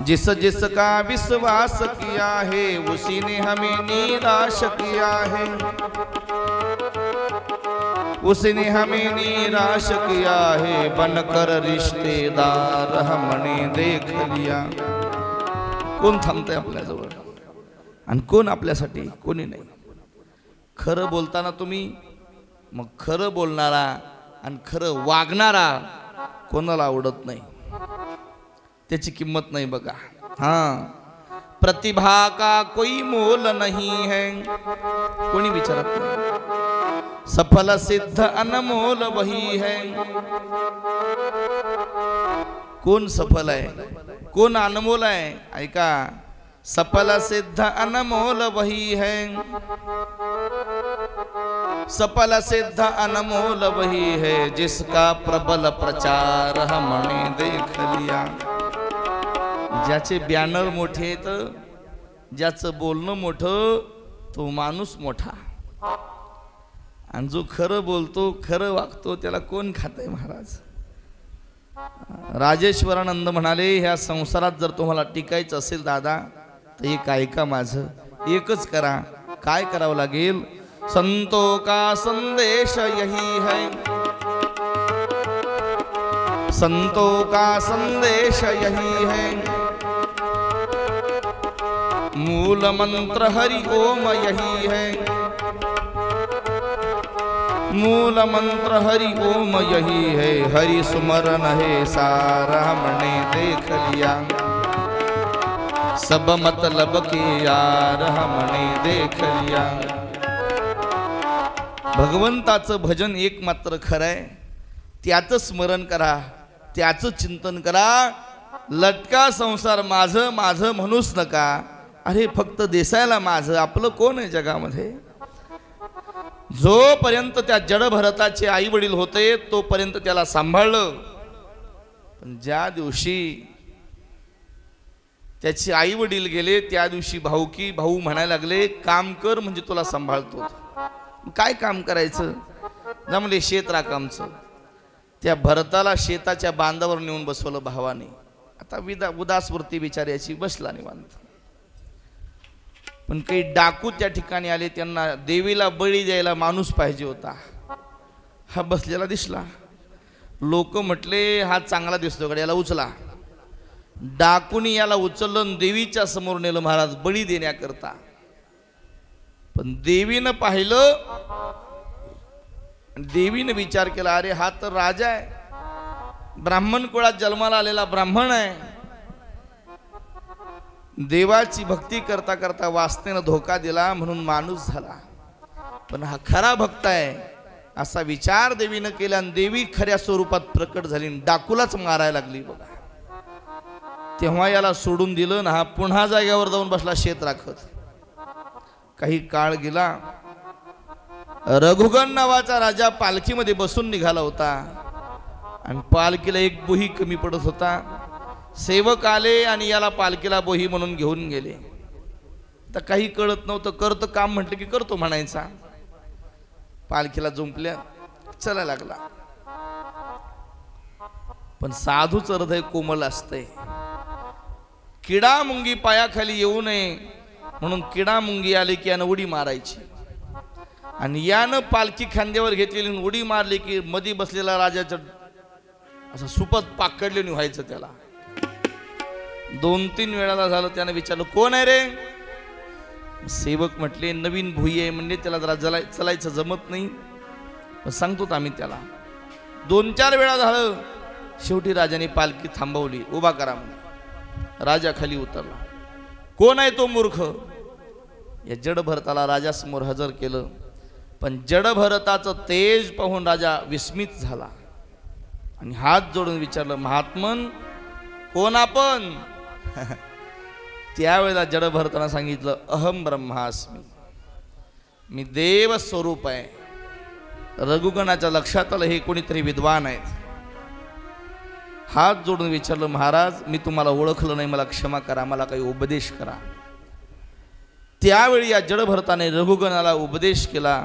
जिस जिस का विश्वास किया है, उसी ने हमें निराश किया है, उसने हमें निराश किया है, बनकर रिश्तेदार हमने देख लिया। कोण थांबतंय आपल्याजवळ आणि कोण आपल्यासाठी, कोणी नाही। खरं बोलताना तुम्ही, मग खरं बोलणारा आणि खरं वागणारा कोणाला आवडत नाही, त्याची किंमत नाही बघा। हां, प्रतिभा का कोई मोल नहीं है, कोणी विचारत नाही। सफल सिद्ध अनमोल वही है, कोण सफल आहे, कोण अनमोल आहे, ऐका। सफल सिद्ध अनमोल वही है, सफल सिद्ध अनमोल वही है, जिसका प्रबल प्रचार हमने देख लिया। ज्याचे बॅनर मोठे आहेत, ज्याचं बोलणं मोठं, तो माणूस मोठा। आणि जो खरं बोलतो, खरं वागतो, त्याला कोण खातंय महाराज। राजेश्वरानंद म्हणाले, ह्या संसारात जर तुम्हाला टिकायचं असेल दादा, तर एक ऐका माझं, एकच करा। काय करावं लागेल? संतों का संदेश यही है, संतों का संदेश यही है, मूल मंत्र हरि ओम यही है, मूल मंत्र हरि ओम यही है, हरि सुमरन है सारा हमने देख लिया। सब मतलब के यार हमने देख लिया। भगवंताचं भजन एक मात्र खरं आहे, त्याचं स्मरण करा, त्याचं चिंतन करा। लटका संसार माझं माझं म्हणूच नका। अरे फक्त दिसायला माझं, आपलं कोण आहे जगामध्ये? जोपर्यंत त्या जड भरताचे आई वडील होते तोपर्यंत त्याला सांभाळलं, पण ज्या दिवशी त्याचे आई वडील गेले त्या दिवशी भाऊ म्हणायला लागले, काम कर म्हणजे तुला सांभाळतो। काय काम करायचं? जमले शेत राखामचं। त्या भरताला शेताच्या बांधावर नेऊन बसवलं भावाने। आता उदास वृत्ती बिचाऱ्याची, बसला निवांत। पण काही डाकू त्या ठिकाणी आले, त्यांना देवीला बळी द्यायला माणूस पाहिजे होता. हा बसलेला दिसला. लोक म्हटले हा चांगला दिसतो कडे, याला उचला. डाकूनी याला उचललं, देवीच्या समोर नेलं महाराज बळी देण्याकरता. पण देवीनं पाहिलं, देवीनं विचार केला, अरे हा तर राजा आहे, ब्राह्मण कुळात जन्माला आलेला ब्राह्मण आहे. देवाची भक्ती करता करता वासनेनं धोका दिला म्हणून माणूस झाला. पण हा खरा भक्त आहे असा विचार देवीनं केला आणि देवी खऱ्या स्वरूपात प्रकट झाली, डाकूलाच मारायला लागली बघा. तेव्हा याला सोडून दिलं ना, हा पुन्हा जागेवर जाऊन बसला शेत राखत. काही काळ गेला. रघुगण नावाचा राजा पालखीमध्ये बसून निघाला होता आणि पालखीला एक बोही कमी पडत होता. सेवक आले आणि याला पालखीला बोही म्हणून घेऊन गेले. तर काही कळत नव्हतं, करतो काम म्हटलं की करतो म्हणायचा. पालखीला जुंपल्या, चला लागला. पण साधूचं हृदय कोमल असतंय. किडा मुंगी पायाखाली येऊ नये म्हणून किडा मुंगी आली की यानं उडी मारायची. आणि यानं पालखी खांद्यावर घेतलेली उडी मारली की मधी बसलेला राजाच्या असं सुपत पाकडले व्हायचं त्याला. 2-3 वेळाला झालं. त्यानं विचारलं कोण आहे रे? सेवक म्हटले नवीन भुई आहे, म्हणजे त्याला जरा चलायचं जमत नाही, पण सांगतो आम्ही त्याला. 2-4 वेळा झालं. शेवटी राजाने पालखी थांबवली, उभा करा म्हणून. राजा खाली उतरला. कोण आहे तो मूर्ख? या जडभरताला राजासमोर हजर केलं. पण जडभरताचं तेज पाहून राजा विस्मित झाला आणि हात जोडून विचारलं, महात्मन कोण आपण? त्यावेळेला जडभरतानं सांगितलं, अहम ब्रह्मास्मी, मी देव स्वरूप आहे. रघुगणाच्या लक्षात आलं हे कोणीतरी विद्वान आहेत. हात जोडून विचारलं, महाराज मी तुम्हाला ओळखलं नाही, मला क्षमा करा, मला काही उपदेश करा. त्यावेळी या जडभरताने रघुगणाला उपदेश केला,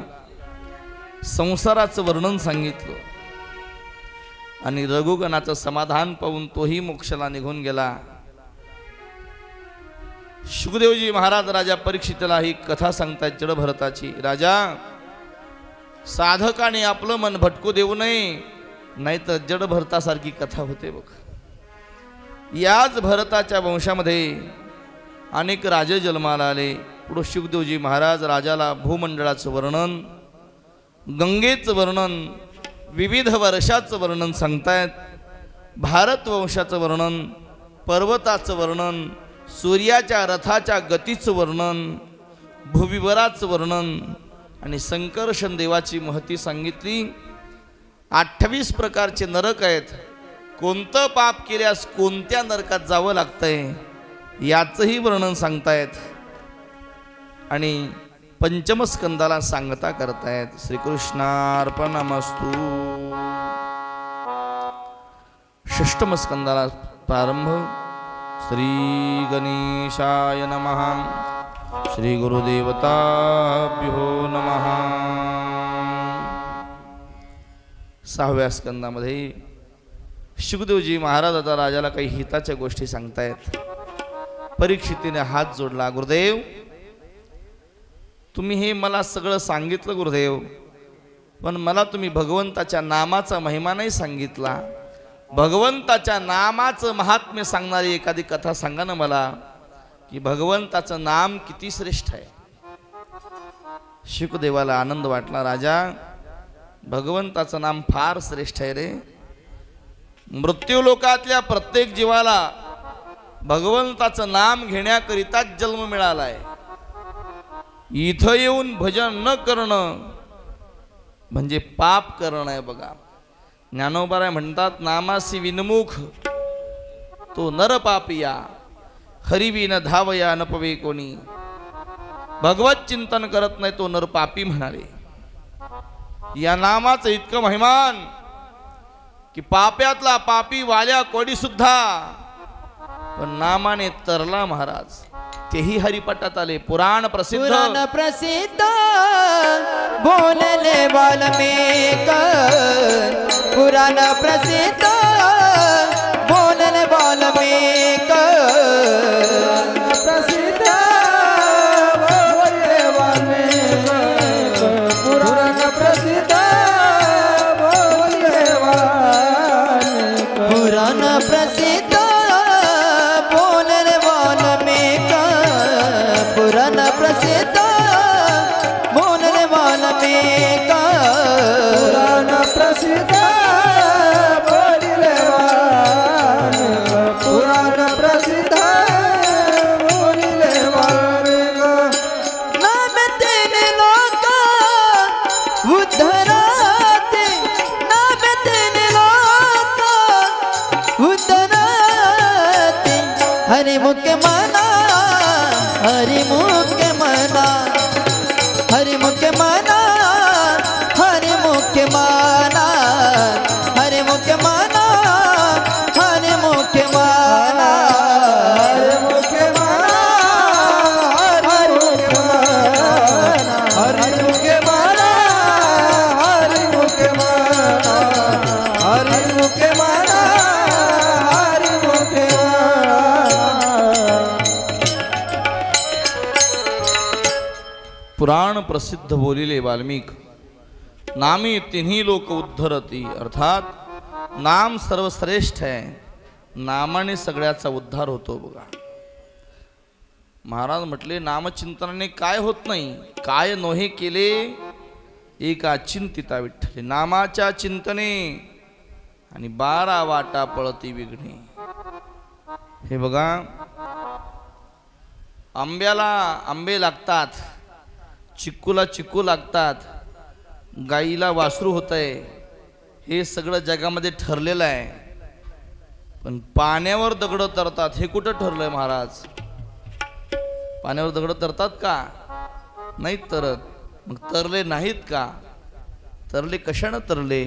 संसाराचं वर्णन सांगितलं आणि रघुगणाचं समाधान पाहून तोही मोक्षाला निघून गेला. शुकदेवजी महाराज राजा परीक्षितला ही कथा सांगतात जडभरताची. राजा, साधकाने आपलं मन भटकू देऊ नये, नाहीतर जडभरतासारखी कथा होते बघ. याच भरताच्या वंशामध्ये अनेक राजे जन्माला आले. पुढे शुकदेवजी महाराज राजाला भूमंडळाचं वर्णन, गंगेचं वर्णन, विविध वर्षाचं वर्णन सांगतायत. भारत वंशाचं वर्णन, पर्वताचं वर्णन, सूर्याच्या रथाच्या गतीचं वर्णन, भूविवराचं वर्णन आणि संकर्षण देवाची महती सांगितली. 28 प्रकारचे नरक आहेत. कोणतं पाप केल्यास कोणत्या नरकात जावं लागतंय याचंही वर्णन सांगतायत आणि पंचमस्कंदाला सांगता करतायत. श्रीकृष्णार्पणमस्तु. षष्ठमस्कंदाला प्रारंभ. श्री गणेशाय नमः. श्री गुरुदेवताभ्यो नमः. 6व्या स्कंदामध्ये शुकदेवजी महाराज आता राजाला काही हिताच्या गोष्टी सांगतायत. परीक्षितीने हात जोडला, गुरुदेव तुम्ही हे मला सगळं सांगितलं गुरुदेव, पण मला तुम्ही भगवंताच्या नामाचा महिमा नाही सांगितला. भगवंताच्या नामाचं महात्म्य सांगणारी एखादी कथा सांगा ना मला, की भगवंताचं नाम किती श्रेष्ठ आहे. शुकदेवाला आनंद वाटला. राजा, भगवंताचं नाम फार श्रेष्ठ आहे रे. मृत्यू लोकातल्या प्रत्येक जीवाला भगवंताचं नाम घेण्याकरिताच जन्म मिळालाय. इथं येऊन भजन न करणं म्हणजे पाप करणं आहे बघा. ज्ञानोबा म्हणतात, नामासी विनमुख तो नर पापिया, हरिविन धावया न पवे कोणी. भगवत चिंतन करत नाही तो नर पापी म्हणाले. या नामाचं इतकं महिमान की पाप्यातला पापी वाल्या कोडी सुद्धा पण नामाने तरला महाराज. तेही हरिपटात आले. पुराण प्रसिद्ध बोलने वाल्मीक, पुराण प्रसिद्ध बोलने वाल्मीक, प्रसिद्ध हरिमुखे मना हरिमुखे मना हरिमुखे मना हरिमुखे मना हरिमुखे मना हरिमुखे मना हरिमुखे मना हरिमुखे मना हरिमुखे मना हरिमुखे मना हरिमुखे पुराण प्रसिद्ध बोलिले वाल्मिक नामी तिन्ही लोक उद्धरती, अर्थात नाम सर्वश्रेष्ठ आहे, नामाने सगळ्याचा उद्धार होतो. बघा महाराज म्हटले नामचिंतनाने काय होत नाही, काय नोहे केले एका चिंतिता विठ्ठले, नामाच्या चिंतने आणि 12 वाटा पळती विघ्ने. हे बघा आंब्याला आंबे लागतात, चिक्कूला चिक्कू लागतात, गाईला वासरू होत आहे, हे सगळं जगामध्ये ठरलेलं आहे. पण पाण्यावर दगड तरतात हे कुठं ठरलंय महाराज? पाण्यावर दगड तरतात का? नाहीत तरत. मग तरले नाहीत का? तरले कशानं तरले?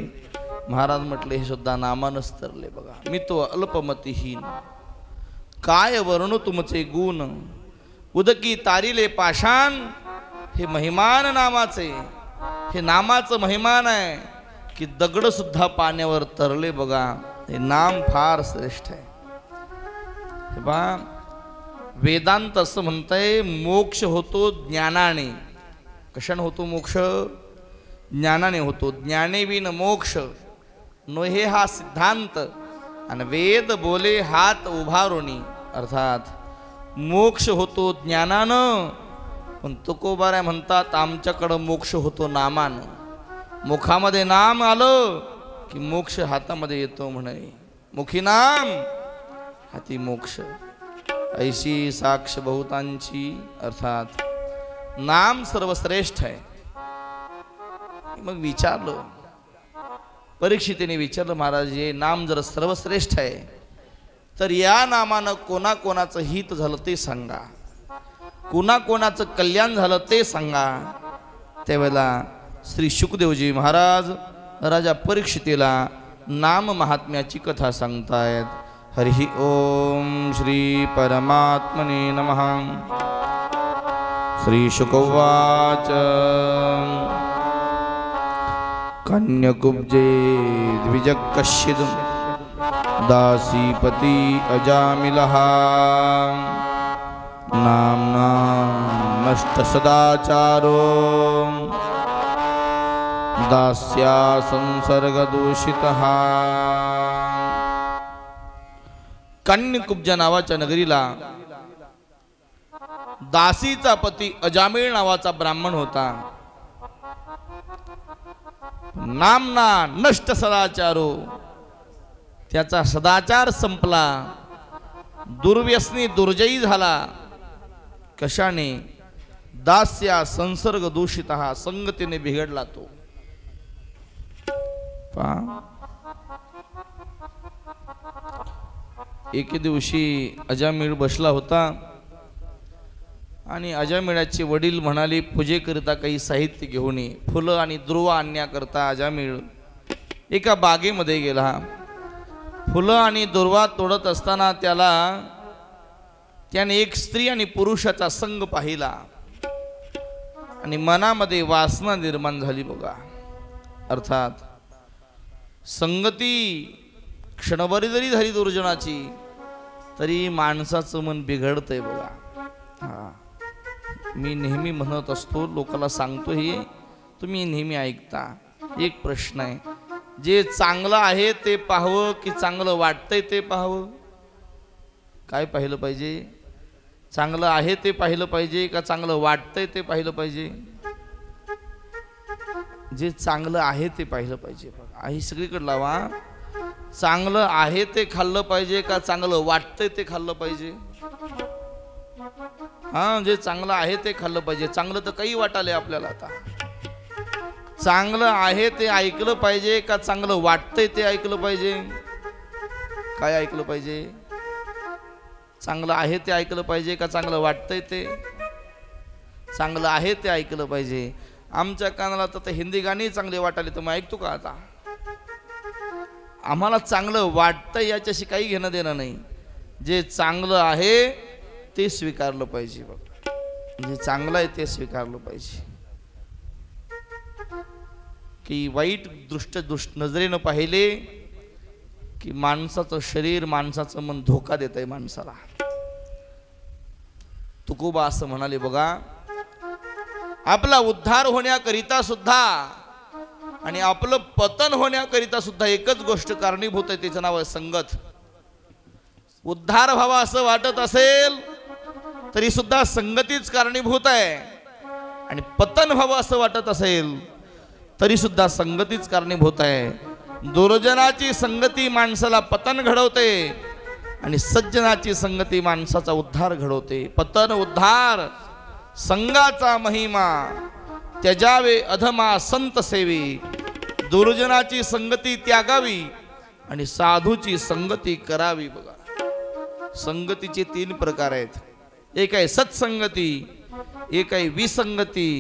महाराज म्हटले हे सुद्धा नामानच तरले. बघा मी तो अल्पमतीहीन, काय वर्णू तुमचे गुण, उदकी तारिले पाषाण, हे महिमान नामाचे, हे नामाचं महिमान आहे की दगड सुद्धा पाण्यावर तरले. बघा हे नाम फार श्रेष्ठ आहे. हे बा वेदांत असं म्हणतंय मोक्ष होतो ज्ञानाने. कशाने होतो मोक्ष? ज्ञानाने होतो. ज्ञाने विन मोक्ष नोहे हा सिद्धांत, आणि वेद बोले हात उभारोनी, अर्थात मोक्ष होतो ज्ञानानं. पण तुकोबाऱ्या म्हणतात आमच्याकडं मोक्ष होतो नामानं. मुखामध्ये नाम आलं की मोक्ष हातामध्ये येतो म्हणे. मुखी नाम हाती मोक्ष, ऐशी साक्ष बहुतांची, अर्थात नाम सर्वश्रेष्ठ आहे. मग विचारलं परीक्षितीने विचारलं महाराज हे नाम जर सर्वश्रेष्ठ आहे तर या नामानं कोणाकोणाचं हित झालं ते सांगा, कोणाकोणाचं कल्याण झालं ते सांगा. त्यावेळेला श्री शुकदेवजी महाराज राजा परीक्षितीला नाम महात्म्याची कथा सांगतायत. हरि ओम श्री परमात्मने नमः. श्री शुकवाच कन्यकुब्जे द्विजकश्चिद् दासीपति अजामिलः नाम्ना नष्ट सदाचारो दास्या संसर्ग दूषितः. कन्यकुब्जा नावाच्या नगरीला दासीचा पती अजामिळ नावाचा ब्राह्मण होता. नामना नष्ट सदाचारो, त्याचा सदाचार संपला, दुर्व्यसनी दुर्जयी झाला. कशाने? दास्या संसर्ग दूषित, संगतीने बिघडला तो. एके दिवशी अजामिळ बसला होता आणि अजामिळाचे वडील म्हणाले पूजेकरिता काही साहित्य घेऊन ये. फुलं आणि दुर्वा आणण्याकरता अजामिळ एका बागेमध्ये गेला. फुलं आणि दुर्वा तोडत असताना त्याने एक स्त्री आणि पुरुषाचा संग पाहिला आणि मनामध्ये वासना निर्माण झाली. बघा अर्थात संगती क्षणभरी जरी झाली दुर्जनाची तरी माणसाचं मन बिघडतंय. बघा मी नेहमी म्हणत असतो, लोकांना सांगतो, हे तुम्ही नेहमी ऐकता. एक प्रश्न आहे, जे चांगलं आहे ते पाहावं की चांगलं वाटतंय ते पाहावं? काय पाहिलं पाहिजे? चांगलं आहे ते पाहिलं पाहिजे का चांगलं वाटतंय ते पाहिलं पाहिजे? जे चांगलं आहे ते पाहिलं पाहिजे. बघा आई सगळीकडे लावा. चांगलं आहे ते खाल्लं पाहिजे का चांगलं वाटतंय ते खाल्लं पाहिजे? जे चांगलं आहे ते खाल्लं पाहिजे. चांगलं तर काही वाटायलंय आपल्याला. आता चांगलं आहे ते ऐकलं पाहिजे का चांगलं वाटतंय ते ऐकलं पाहिजे? काय ऐकलं पाहिजे? चांगलं आहे ते ऐकलं पाहिजे का चांगलं वाटतंय ते? चांगलं आहे ते ऐकलं पाहिजे. आमच्या कानाला तर हिंदी गाणी चांगली वाटायला तर मग ऐकतो का आता? आम्हाला चांगलं वाटतं याच्याशी काही घेणं देणं नाही. जे चांगलं आहे ते स्वीकारलं पाहिजे. बघ, जे चांगलं आहे ते स्वीकारलं पाहिजे. की वाईट दुष्ट नजरेनं पाहिले की माणसाचं शरीर, माणसाचं मन धोका देत आहे माणसाला. तुकोबा असं म्हणाले बघा, आपला उद्धार होण्याकरिता सुद्धा आणि आपलं पतन होण्याकरिता सुद्धा एकच गोष्ट कारणीभूत आहे, त्याचं नाव आहे संगत. उद्धार व्हावा असं वाटत असेल तरी सुद्धा संगतीच कारणीभूत आहे, आणि पतन व्हावं असं वाटत असेल तरी सुद्धा संगतीच कारणीभूत आहे. दुर्जनाची संगती माणसाला पतन घडवते आणि सज्जनाची संगती माणसाचा उद्धार घडवते. पतन उद्धार संगाचा महिमा, त्याजावे अधमा संत सेवी. दुर्जनाची संगती त्यागावी आणि साधूची संगती करावी. बघा, संगतीचे 3 प्रकार आहेत. एक आहे सत्संगती, एक आहे विसंगती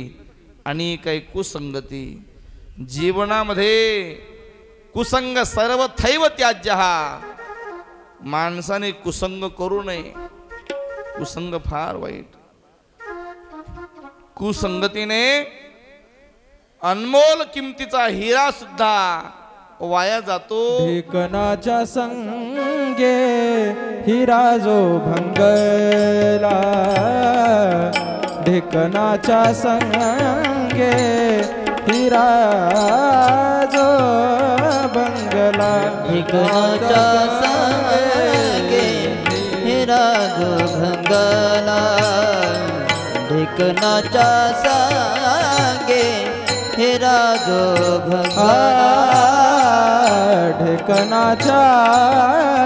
आणि एक आहे कुसंगती. जीवनामध्ये कुसंग सर्वथैव त्याज्यः. माणसाने कुसंग करू नये. कुसंग फार वाईट. कुसंगतीने अनमोल किमतीचा हिरा सुद्धा वाया जातो. ढेकणाच्या संगे हिरा जो भंगला, ढेकणाच्या संगे हिरा जो भंगला. ढेकणाच्या संगे हिरा जो भंगला, ढेकणाच्या संगे हिरा जो भंगला. ढेकणाच्या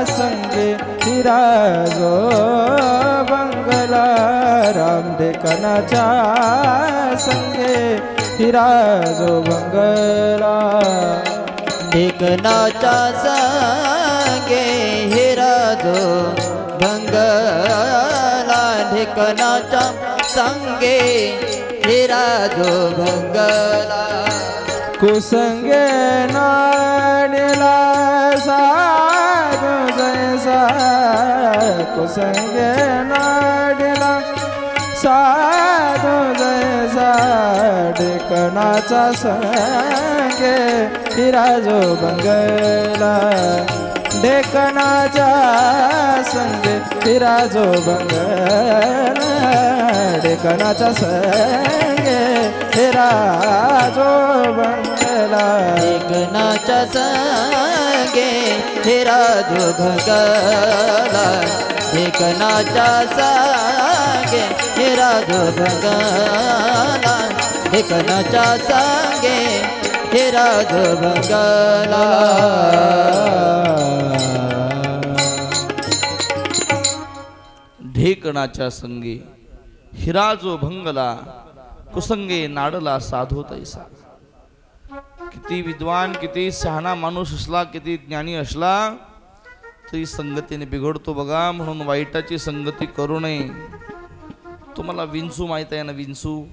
संगे हिरा जो भंगला. राम ढेकणाच्या संगे हिरा जो भंगला. ढेकणाच्या संगे हिरा जो भंगला, ढेकणाच्या संगे हिरा जो भंगला. कुसंगे नाडला साधू जैसा, कुसंगे नाडला साधू जैसा. ढेकणाचा संगे हिरा जो भंगला, ढेकणाच्या संगे हिरा जो भंगला. ढेकणाच्या संगे हिरा जो भंगला. ढेकणाच्या संगे हिरा जो भंगला, ढेकणाच्या संगे हिरा जो भंगला. ढेकणाच्या संगे हिरा जो भंगला. ढेकणाच्या संगे हिरा जो भंगला, कुसंगे नाडला साधू तैसा. किती विद्वान, किती शहाणा माणूस असला, किती ज्ञानी असला तरी संगतीने बिघडतो. बघा, म्हणून वाईटाची संगती करू नये. तुम्हाला विंचू माहित आहे ना? विंचू,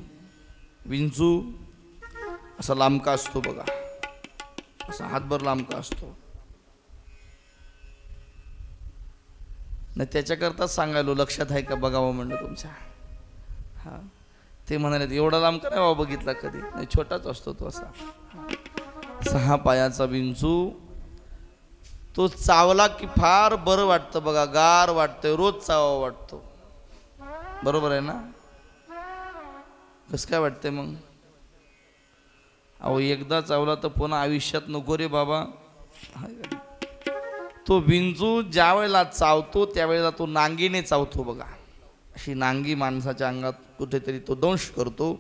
विंचू असा लांबका असतो बघा, असा हातभर लांबका असतो. नाही त्याच्याकरताच सांगायलो, लक्षात आहे का बघावं म्हणलं तुमच्या. हा, ते म्हणाले एवढा लांबका नाही बाबा बघितला कधी. नाही, छोटाच असतो तो असा. 6 पायाचा विंचू. तो चावला की फार बरं वाटतं बघा, गार वाटतंय, रोज चावावं वाटतो. बरोबर आहे ना? कसं काय वाटतंय मग? अहो, एकदा चावला तर पुन्हा आयुष्यात नको रे बाबा. तो विंचू ज्या वेळेला चावतो त्यावेळेला तो नांगीने चावतो बघा. अशी नांगी माणसाच्या अंगात कुठेतरी तो दंश करतो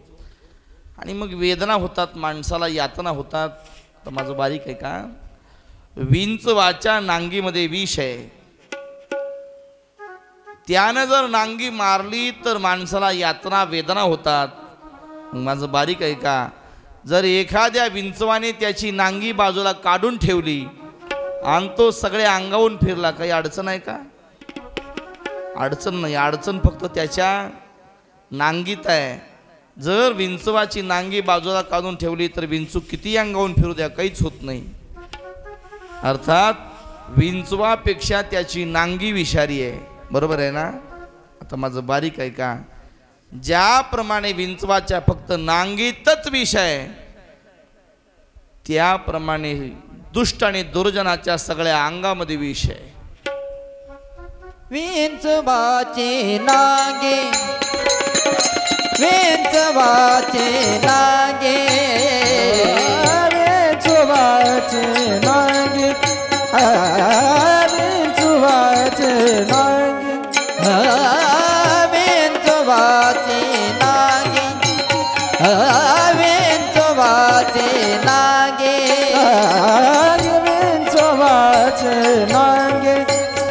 आणि मग वेदना होतात, माणसाला यातना होतात. तर माझं बारीक आहे का? विंचवाच्या नांगीमध्ये विष आहे. त्यानं जर नांगी मारली तर माणसाला यातना वेदना होतात. मग माझं बारीक आहे का? जर एखाद्या विंचवाने त्याची नांगी बाजूला काढून ठेवली आणि तो सगळे अंगावून फिरला, काही अडचण आहे का? अडचण नाही, अडचण फक्त त्याच्या नांगीत आहे. जर विंचवाची नांगी बाजूला काढून ठेवली तर विंचू किती अंगावून फिरू द्या काहीच होत नाही. अर्थात विंचवापेक्षा त्याची नांगी विषारी आहे. बरोबर आहे ना? आता माझं बारीक आहे का? ज्याप्रमाणे विंचवाच्या फक्त नांगीतच विष आहे, त्याप्रमाणे दुष्ट आणि दुर्जनाच्या सगळ्या अंगामध्ये विष आहे. विंचवाचे नागे, विंचवाचे नागे, विंचवाचे नागे, विंचवाचे नागे, विंचवाचे नागे, विंचवाचे नागे, विंचवाचे नागे,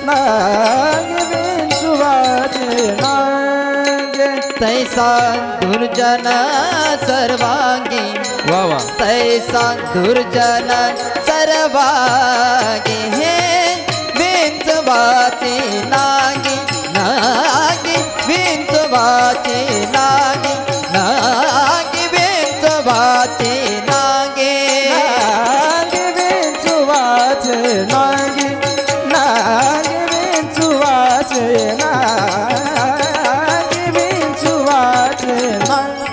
नागे विंचवाचे नागे. तैसा दुर्जन सर्वांगी, वा वा. तैसा दुर्जन सर्वांगी, हे विंचवाचे नागे, नागे विंचवाचे नागे, नागे विंचवाचे नागे, नागे विंचवाचे नागे, नागे विंचवाचे नागे, विंचवाचे नागे.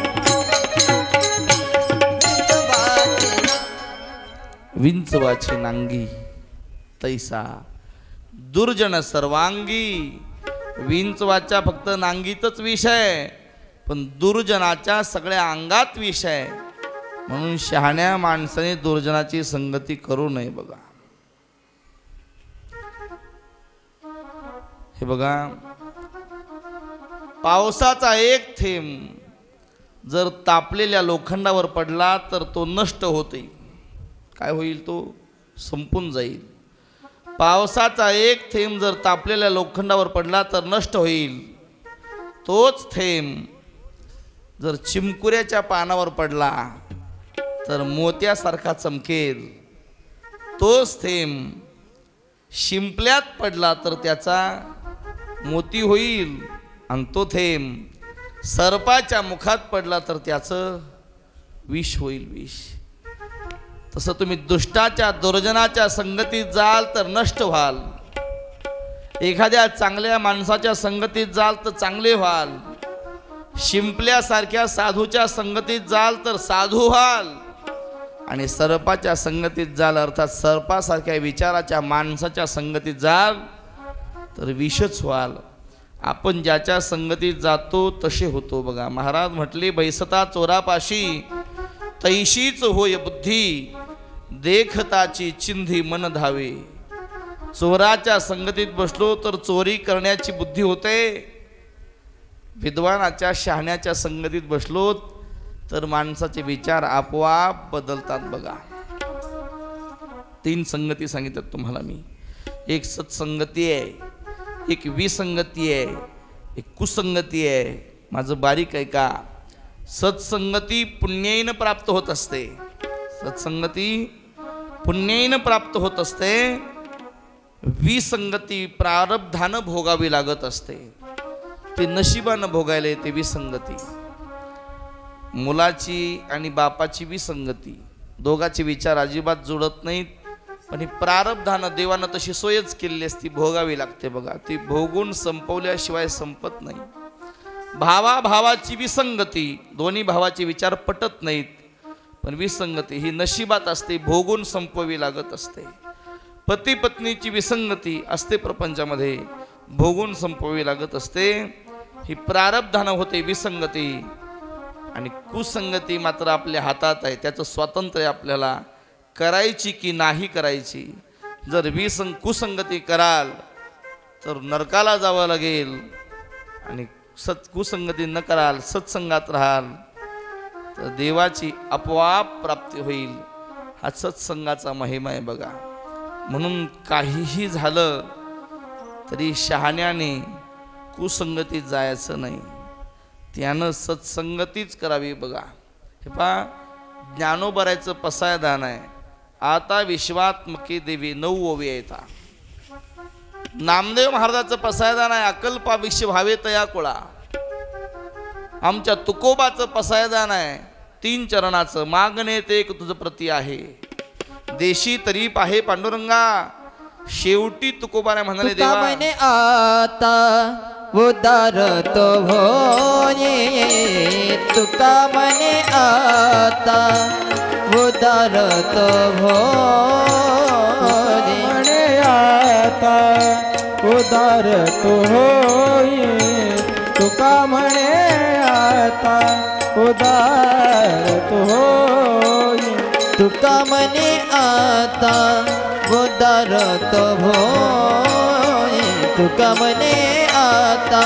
विंचवाची नांगी तैसा दुर्जन सर्वांगी. विंचवाच्या फक्त नांगीतच विष आहे, पण दुर्जनाच्या सगळ्या अंगात विष आहे. म्हणून शहाण्या माणसाने दुर्जनाची संगती करू नये. बघा हे बघा, पावसाचा एक थेंब जर तापलेल्या लोखंडावर पडला तर तो नष्ट होते. काय होईल? तो संपून जाईल. पावसाचा एक थेंब जर तापलेल्या लोखंडावर पडला तर नष्ट होईल. तोच थेंब जर चिमकुऱ्याच्या पानावर पडला तर मोत्यासारखा चमकेल. तोच थेंब शिंपल्यात पडला तर त्याचा मोती होईल. आणि तो थेंब सर्पाच्या मुखात पडला तर त्याचं विष होईल, विष. तसं तुम्ही दुष्टाच्या दुर्जनाच्या संगतीत जाल तर नष्ट व्हाल. एखाद्या चांगल्या माणसाच्या संगतीत जाल तर चांगले व्हाल. शिंपल्यासारख्या साधूच्या संगतीत जाल तर साधू व्हाल. आणि सर्पाच्या संगतीत जाल, अर्थात सर्पासारख्या विचाराच्या माणसाच्या संगतीत जाल तर विषच व्हाल. आपण ज्याच्या संगतीत जातो तसे होतो. बघा महाराज म्हटले, बैसता चोरापाशी तैशीच होय बुद्धी, देखताची चिंधी मन धावे. चोराच्या संगतीत बसलो तर चोरी करण्याची बुद्धी होते. विद्वानाच्या शहाण्याच्या संगतीत बसलो तर माणसाचे विचार आपोआप बदलतात. बघा 3 संगती सांगितल्यात तुम्हाला मी. एक सत्संगती आहे, एक विसंगती आहे, एक कुसंगती आहे. माझं बारीक आहे का? सत्संगती पुण्येन प्राप्त होत असते. सत्संगती पुण्येन प्राप्त होत असते. विसंगती प्रारब्धानं भोगावी लागत असते. ते नशिबानं भोगायला येते विसंगती. मुलाची आणि बापाची विसंगती, दोघांचे विचार अजिबात जुळत नाहीत. पण ही प्रारब्धानं देवानं तशी सोयच केलेली असती, भोगावी लागते. बघा ती भोगून संपवल्याशिवाय संपत नाही. भावाभावाची विसंगती, दोन्ही भावाचे विचार पटत नाहीत. पण विसंगती ही नशिबात असते, भोगून संपवावी लागत असते. पती पत्नीची विसंगती असते प्रपंचामध्ये, भोगून संपवावी लागत असते. ही प्रारब्धानं होते विसंगती. आणि कुसंगती मात्र आपल्या हातात आहे. त्याचं स्वातंत्र्य आपल्याला करायची की नाही करायची. जर कुसंगती कराल तर नरकाला जावं लागेल. आणि कुसंगती न कराल, सत्संगात राहाल तर देवाची आपोआप प्राप्ती होईल. हा सत्संगाचा महिमा आहे. बघा म्हणून काहीही झालं तरी शहाण्याने कुसंगतीत जायचं नाही, त्यानं सत्संगतीच करावी. बघा हे पहा, ज्ञानोबरायचं पसायदान आहे. आता विश्वात्मके देवी 9 ओवी येतात. नामदेव महाराजाचं पसायदान आहे, अकल्पाविष्य भावे तया कुळा. आमच्या तुकोबाचं पसायदान आहे, 3 चरणाचं. मागणे ते एक तुझं प्रती आहे, देशी तरी पाहे पांडुरंगा. शेवटी तुकोबाने म्हणाले, तुका देवा म्हणे आता उदार तो होये. तुका म्हणे आता उदार तो होये. म्हणे आता उदार तो होई. तुका म्हणे आता उदार तो होई. तुका म्हणे आता उदार तो होये. तुका म्हणे आता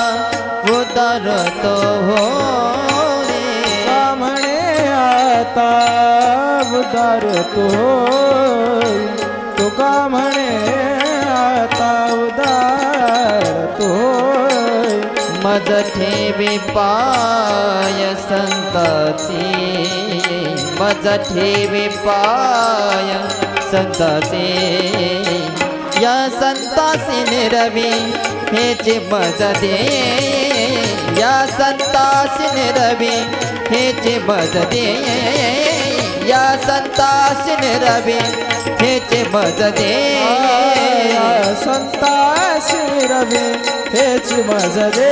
उदार तो होये. तुका म्हणे आता उदार तो होई. तुका म्हणे आता उदार तो होई. मज ठेवी पाय संताची. मज ठेवी पाय संताचे. या संतासी निरवी हेचे मज दे. या संतासी निरवी हेचे मज दे. या संतासी निरवी हेचे मज दे. संतासी रवे हेच मज दे.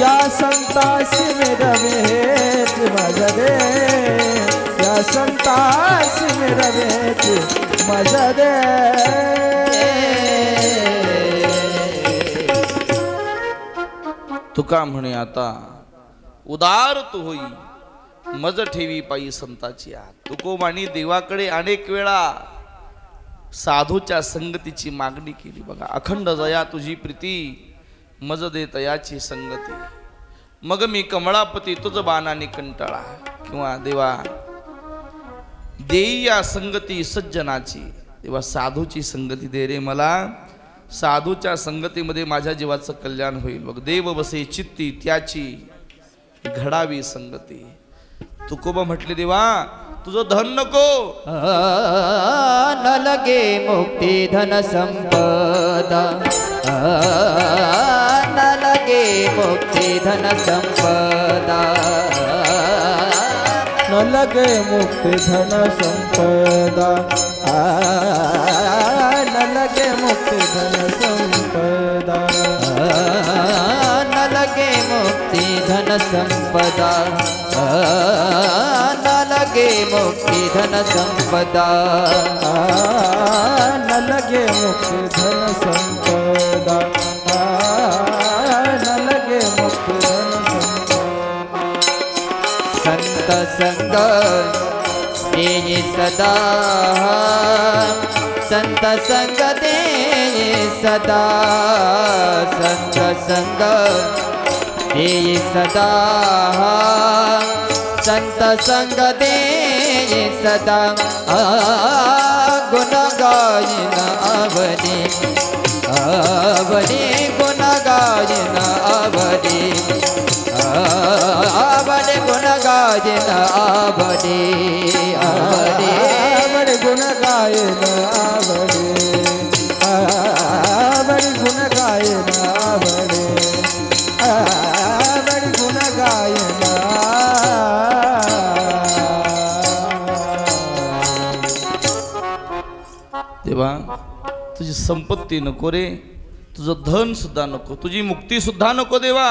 या संतासी रवे हेच मज दे. या संतासी रवे हेच मज दे. तुका म्हणे आता उदार तू होई. मज ठेवी पायी संताची आत. तुकोबानी देवाकडे अनेक वेळा साधूच्या संगतीची मागणी केली. बघा, अखंड जया तुझी प्रीती, मज दे तयाची संगती. मग मी कमळापती तुझ बाणाने कंटाळा. किंवा देवा देई या संगती सज्जनाची. देवा साधूची संगती दे रे मला. साधूच्या संगतीमध्ये माझ्या जीवाचं कल्याण होईल. बघ, देव बसे चित्ती त्याची घडावी संगती. तुकोबा म्हटले, देवा तुझं धन नको. न लगे मुक्ती धन संपदा. न लगे मुक्ती धन संपदा. न लगे मुक्ति धन संपदा. न लगे मुक्ति धन संपदा. न लगे मुक्ति धन संपदा. न लगे मुक्ति धन संपदा. न लगे मुक्ति धन संपदा. न लगे मुक्ति धन संपदा. संत संग देये सदा. संत संग देये सदा. संत संग देये सदा. संत संग देये सदा. गुण गायन आवडे. आवडे गुण गायन आवडे. आवडे गुण गायन आवडे. आवडे आवडे गुण गायन आवडे. आवडे गुण गायन आवडे. आवडे गुण गायन देवा तुझी संपत्ती नको रे, तुझं धन सुद्धा नको, तुझी मुक्ती सुद्धा नको देवा.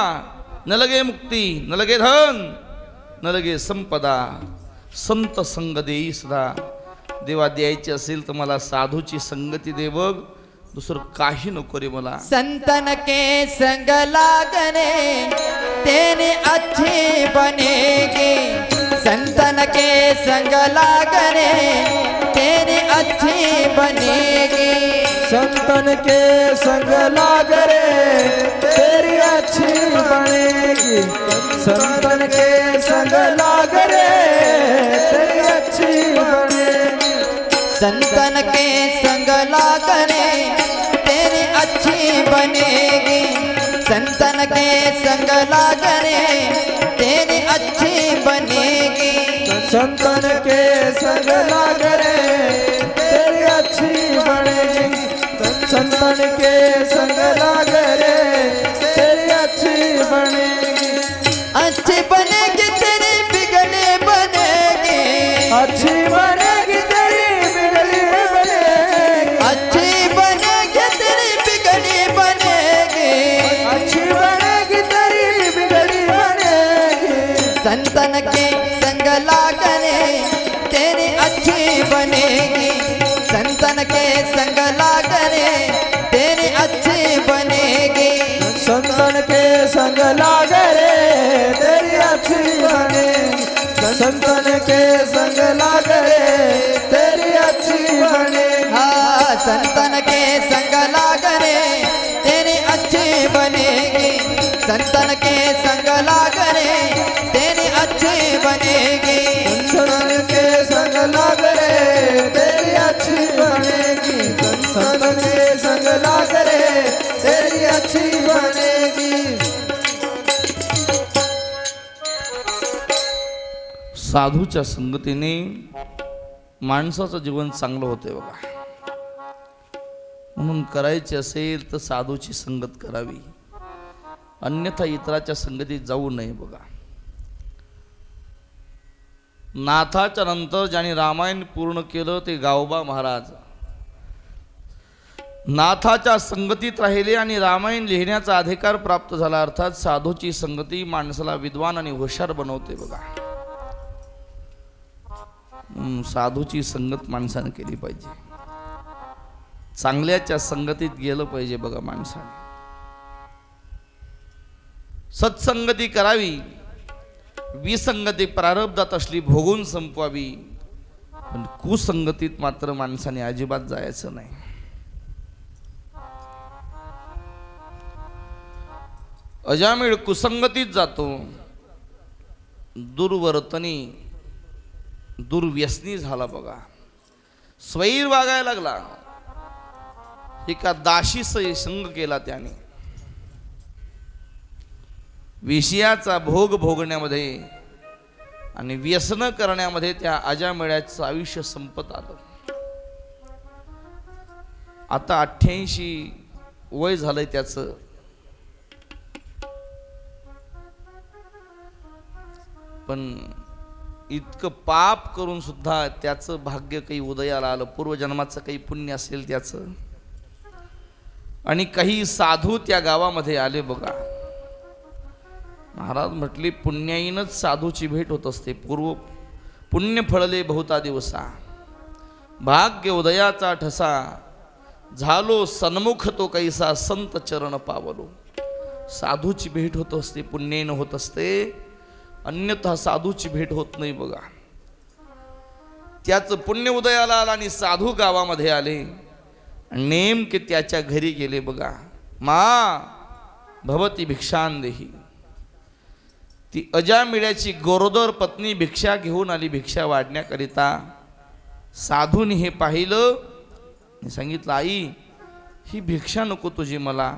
न लगे मुक्ती, न लगे धन, न लगे संपदा. संत संग देई सदा. देवा द्यायची असेल तर मला साधूची संगती दे बघ, दुसरं काही नको रे मला. संतन के संग लागने तेरे अच्छे बनेगी. संतन के संग लागने तेरे अच्छे बनेगी. संतन के संग लाग रे तेरी अच्छी बनेगी. संतन के संग लाग रे तेरी अच्छी बनेगी. संतन के संग लागने तेरी अच्छी बनेगी. संतन के संग लागने तेरी अच्छी बनेगी. संतन के संग लाग रे तेरी अच्छी बनेगी. संतन संतन के संग लाग रे तेरी अच्छी बनेगी, अच्छी बनेगी तेरी बिगड़ी बनेगी, अच्छी बनेगी तेरी बिगड़ी बनेगी, अच्छी बनेगी तेरी बिगड़ी बनेगी, अच्छी बनेगी तेरी बिगड़ी बनेगी। संतन के संग लाग रे तेरी अच्छी बनेगी, संतन के संग लाग रे तेरी अच्छी बनेगी, संतन के संग लाग रे तेरी अच्छी बनेगी, संतन के संग लाग रे तेरी अच्छी बनेगी। हाँ संतन के संग लाग रे तेरी अच्छी बनेगी, संतन के संग लाग रे तेरी अच्छी बनेगी, संतन के संग लाग रे तेरी अच्छी बनेगी, संतन के संग लाग रे तेरी अच्छी बनेगी। साधूच्या संगतीने माणसाचं जीवन चांगलं होते बघा. म्हणून करायचे असेल तर साधूची संगत करावी, अन्यथा इतराच्या संगतीत जाऊ नये बघा. नाथाच्या नंतर ज्यांनी रामायण पूर्ण केलं ते गावबा महाराज नाथाच्या संगतीत राहिले आणि रामायण लिहिण्याचा अधिकार प्राप्त झाला. अर्थात साधूची संगती माणसाला विद्वान आणि हुशार बनवते बघा. साधूची संगत माणसाने केली पाहिजे, चांगल्याच्या संगतीत गेलं पाहिजे बघा माणसाने. सत्संगती करावी, विसंगती प्रारब्धात असली भोगून संपवावी, पण कुसंगतीत मात्र माणसाने अजिबात जायचं नाही. अजामिळ कुसंगतीत जातो, दुर्वर्तनी दुर्व्यसनी झाला बघा. स्वैर वागायला लागला, एका दाशीचा संग केला त्याने. विषयाचा भोग भोगण्यामध्ये आणि व्यसन करण्यामध्ये त्या अजामिळाचं आयुष्य संपत आलं. आता 88 वय झालंय त्याचं. पण इतकं पाप करून सुद्धा त्याचं भाग्य काही उदयाला आलं, पूर्वजन्माचं काही पुण्य असेल त्याचं. आणि काही साधू त्या गावामध्ये आले बघा. महाराज म्हटले पुण्याईनच साधूची भेट होत असते. पूर्व पुण्य फळले बहुता दिवसा, भाग्य उदयाचा ठसा, झालो सन्मुख तो कैसा संत चरण पावलो. साधूची भेट होत असते, पुण्याईनं होत असते, अन्यथा साधूची भेट होत नाही बघा. त्याचं पुण्य उदयाला आलं आणि साधू गावामध्ये आले. नेमके त्याच्या घरी गेले बघा. मा भवती भिक्षां देही. ती अजामिळ्याची गोरोदर पत्नी भिक्षा घेऊन आली, भिक्षा वाढण्याकरिता. साधूने हे पाहिलं, सांगितलं आई ही भिक्षा नको तुझी मला.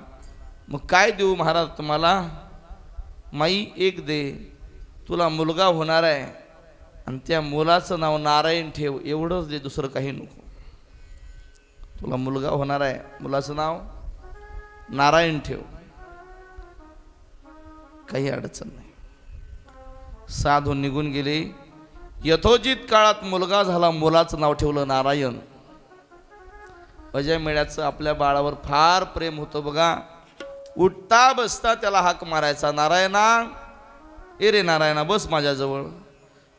मग काय देऊ महाराज तुम्हाला? माई एक दे, तुला मुलगा होणार आहे आणि त्या मुलाचं नाव नारायण ठेव, एवढंच दे, दुसरं काही नको. तुला मुलगा होणार आहे, मुलाचं नाव नारायण ठेव, काही अडचण नाही. साधू निघून गेले. यथोचित काळात मुलगा झाला, मुलाचं नाव ठेवलं नारायण. अजामिळ्याचं आपल्या बाळावर फार प्रेम होतं बघा. उठता बसता त्याला हाक मारायचा, नारायणा, ए रे नारायणा बस माझ्याजवळ.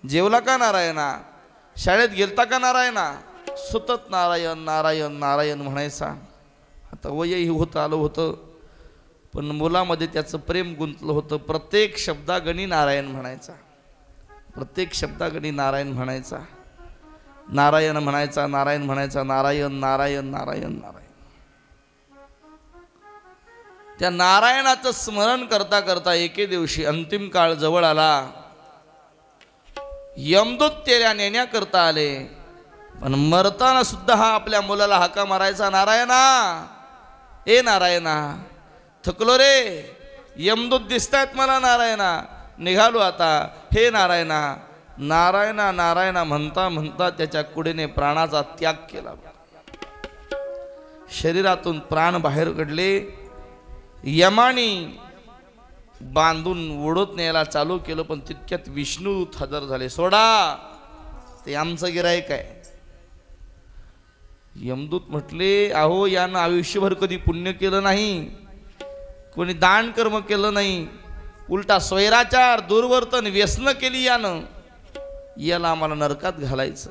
जेवला का नारायणा? शाळेत गेलता का नारायणा? सतत नारायण नारायण नारायण म्हणायचा. आता वयही होतं आलं होतं, पण मुलामध्ये त्याचं प्रेम गुंतलं होतं. प्रत्येक शब्दागणी नारायण म्हणायचा, प्रत्येक शब्दागणी नारायण म्हणायचा, नारायण म्हणायचा, नारायण म्हणायचा, नारायण नारायण नारायण नारायण. त्या नारायणाचं स्मरण करता करता एके दिवशी अंतिम काळ जवळ आला. यमदूत त्याला नेण्याकरता आले, पण मरताना सुद्धा हा आपल्या मुलाला हाका मारायचा, नारायणा, ए नारायणा, थकलो रे, यमदूत दिसतायत मला नारायणा, निघालो आता, हे नारायणा. नारायणा नारायणा म्हणता म्हणता त्याच्या कुडीने प्राणाचा त्याग केला. शरीरातून प्राण बाहेर काढले. यमाने बांधून ओढत न्यायला चालू केलं, पण तितक्यात विष्णूदूत हजर झाले. सोडा, ते आमचं गिरायक आहे. यमदूत म्हटले, अहो यानं आयुष्यभर कधी पुण्य केलं नाही, कोणी दान कर्म केलं नाही, उलटा स्वैराचार दुर्वर्तन व्यसनं केली यानं, याला आम्हाला नरकात घालायचं.